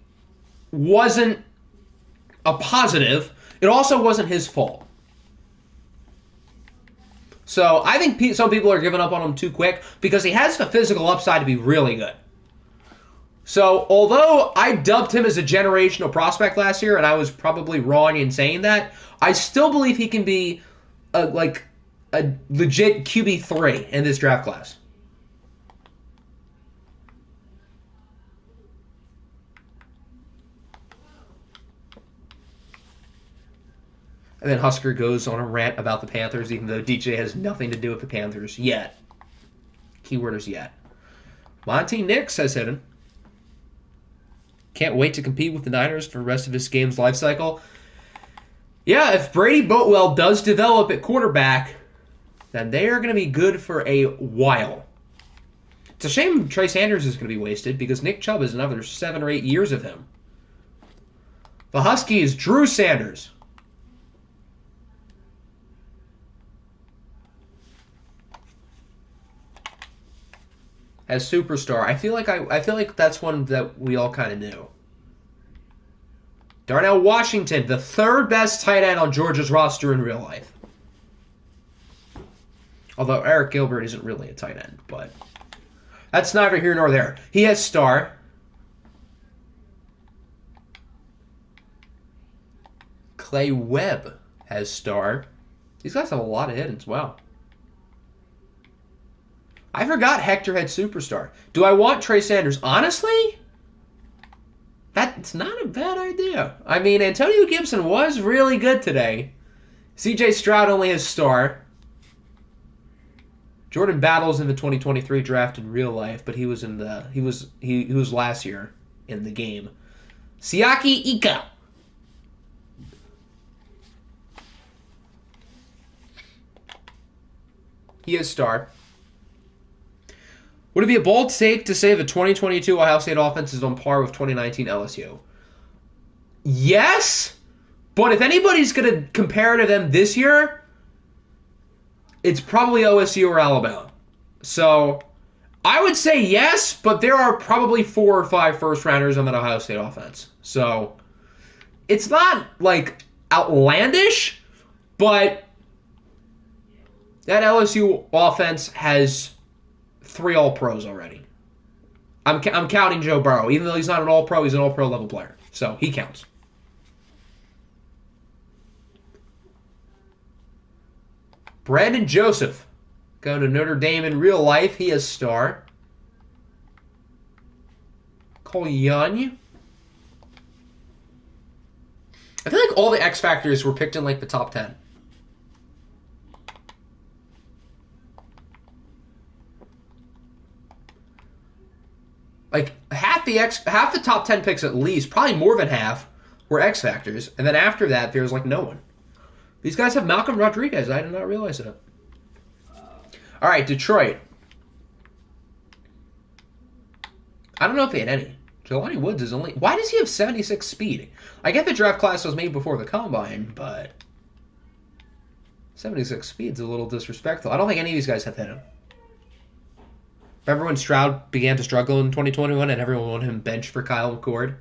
wasn't a positive, it also wasn't his fault. So, I think some people are giving up on him too quick because he has the physical upside to be really good. So, although I dubbed him as a generational prospect last year, and I was probably wrong in saying that, I still believe he can be a legit QB3 in this draft class. And then Husker goes on a rant about the Panthers, even though DJ has nothing to do with the Panthers yet. Keyword is yet. Monty Nix has hit him. Can't wait to compete with the Niners for the rest of his game's life cycle. Yeah, if Brady Boatwell does develop at quarterback, then they are going to be good for a while. It's a shame Trey Sanders is going to be wasted because Nick Chubb has another 7 or 8 years of him. The Huskies, Drew Sanders. As superstar, I feel like that's one that we all kind of knew. Darnell Washington, the third best tight end on Georgia's roster in real life. Although Eric Gilbert isn't really a tight end, but that's neither here nor there. He has star. Clay Webb has star. These guys have a lot of hidden as well. I forgot Hector had superstar. Do I want Trey Sanders? Honestly, that's not a bad idea. I mean, Antonio Gibson was really good today. C.J. Stroud only has star. Jordan Battle's in the 2023 draft in real life, but he was last year in the game. Siaki Ika. He has star. Would it be a bold take to say the 2022 Ohio State offense is on par with 2019 LSU? Yes, but if anybody's going to compare to them this year, it's probably OSU or Alabama. So I would say yes, but there are probably 4 or 5 first-rounders on that Ohio State offense. So it's not, like, outlandish, but that LSU offense has 3 All-Pros already. I'm counting Joe Burrow. Even though he's not an All-Pro, he's an All-Pro level player. So he counts. Brandon Joseph, going to Notre Dame in real life. He has star. Cole Young. I feel like all the X Factors were picked in like the top 10. Like half the top 10 picks at least, probably more than half, were X Factors, and then after that there was like no one. These guys have Malcolm Rodriguez. I did not realize that. All right, Detroit. I don't know if they had any. Jelani Woods is only... Why does he have 76 speed? I get the draft class was made before the combine, but 76 speed's a little disrespectful. I don't think any of these guys have hit him. Remember when Stroud began to struggle in 2021 and everyone wanted him benched for Kyle McCord?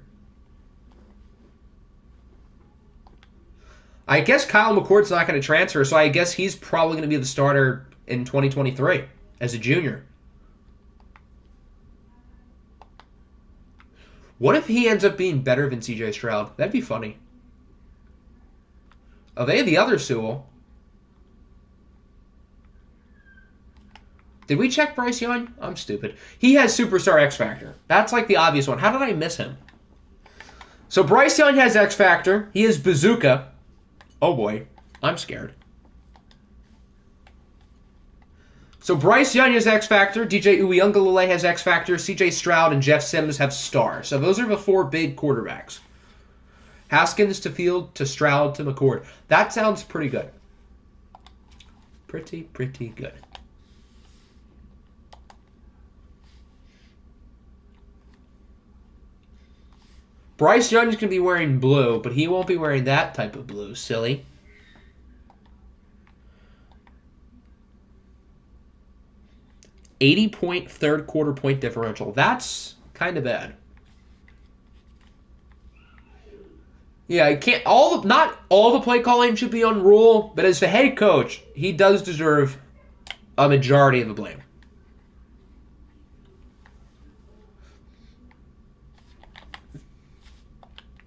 I guess Kyle McCord's not going to transfer, so I guess he's probably going to be the starter in 2023 as a junior. What if he ends up being better than C.J. Stroud? That'd be funny. Oh, they have the other Sewell. Did we check Bryce Young? I'm stupid. He has Superstar X Factor. That's like the obvious one. How did I miss him? So Bryce Young has X Factor. He is Bazooka. Oh boy, I'm scared. So Bryce Young has X Factor, DJ Uiagalelei has X Factor, CJ Stroud and Jeff Sims have star. So those are the 4 big quarterbacks. Haskins to Field to Stroud to McCord. That sounds pretty good. Pretty good. Bryce Young's going to be wearing blue, but he won't be wearing that type of blue, silly. .80 third quarter point differential. That's kind of bad. Yeah, I can't. Not all the play calling should be on Rule, but as the head coach, he does deserve a majority of the blame.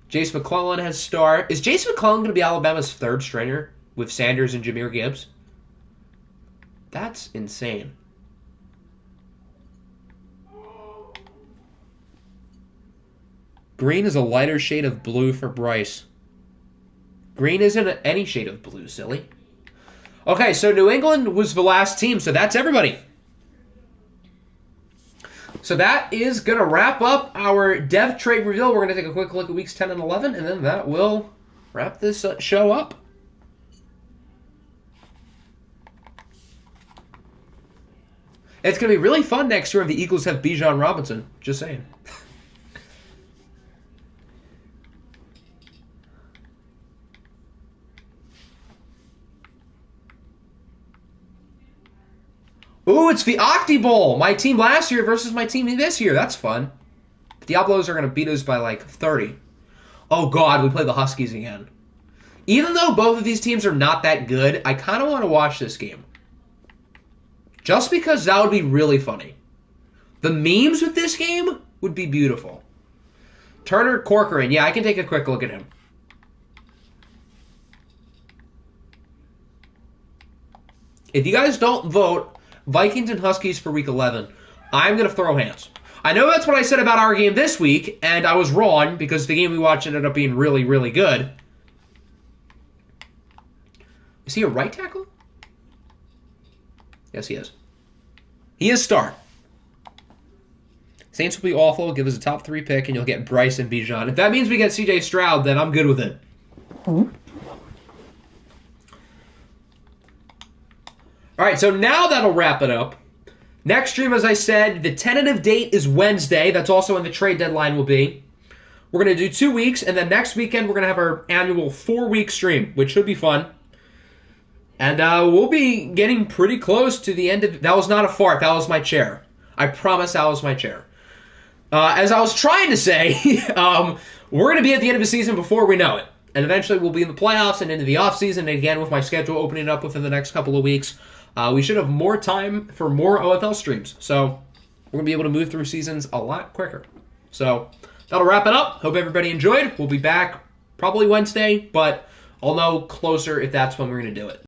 Jace McClellan has start. Is Jace McClellan going to be Alabama's third stringer with Sanders and Jahmyr Gibbs? That's insane. Green is a lighter shade of blue for Bryce. Green isn't any shade of blue, silly. Okay, so New England was the last team, so that's everybody. So that is going to wrap up our dev trade reveal. We're going to take a quick look at weeks 10 and 11, and then that will wrap this show up. It's going to be really fun next year if the Eagles have Bijan Robinson. Just saying. Ooh, it's the Octi Bowl. My team last year versus my team this year. That's fun. The Diablos are going to beat us by like 30. Oh, God, we play the Huskies again. Even though both of these teams are not that good, I kind of want to watch this game. Just because that would be really funny. The memes with this game would be beautiful. Turner Corcoran. Yeah, I can take a quick look at him. If you guys don't vote Vikings and Huskies for week 11, I'm going to throw hands. I know that's what I said about our game this week, and I was wrong because the game we watched ended up being really, really good. Is he a right tackle? Yes, he is. He is star. Saints will be awful. Give us a top 3 pick, and you'll get Bryce and Bijan. If that means we get C.J. Stroud, then I'm good with it. Mm-hmm. All right, so now that'll wrap it up. Next stream, as I said, the tentative date is Wednesday. That's also when the trade deadline will be. We're going to do 2 weeks, and then next weekend we're going to have our annual 4-week stream, which should be fun. And we'll be getting pretty close to the end of... That was not a fart. That was my chair. I promise that was my chair. As I was trying to say, we're going to be at the end of the season before we know it. And eventually we'll be in the playoffs and into the offseason. And again, with my schedule opening up within the next couple of weeks, we should have more time for more OFL streams. So we're going to be able to move through seasons a lot quicker. So that'll wrap it up. Hope everybody enjoyed. We'll be back probably Wednesday, but I'll know closer if that's when we're going to do it.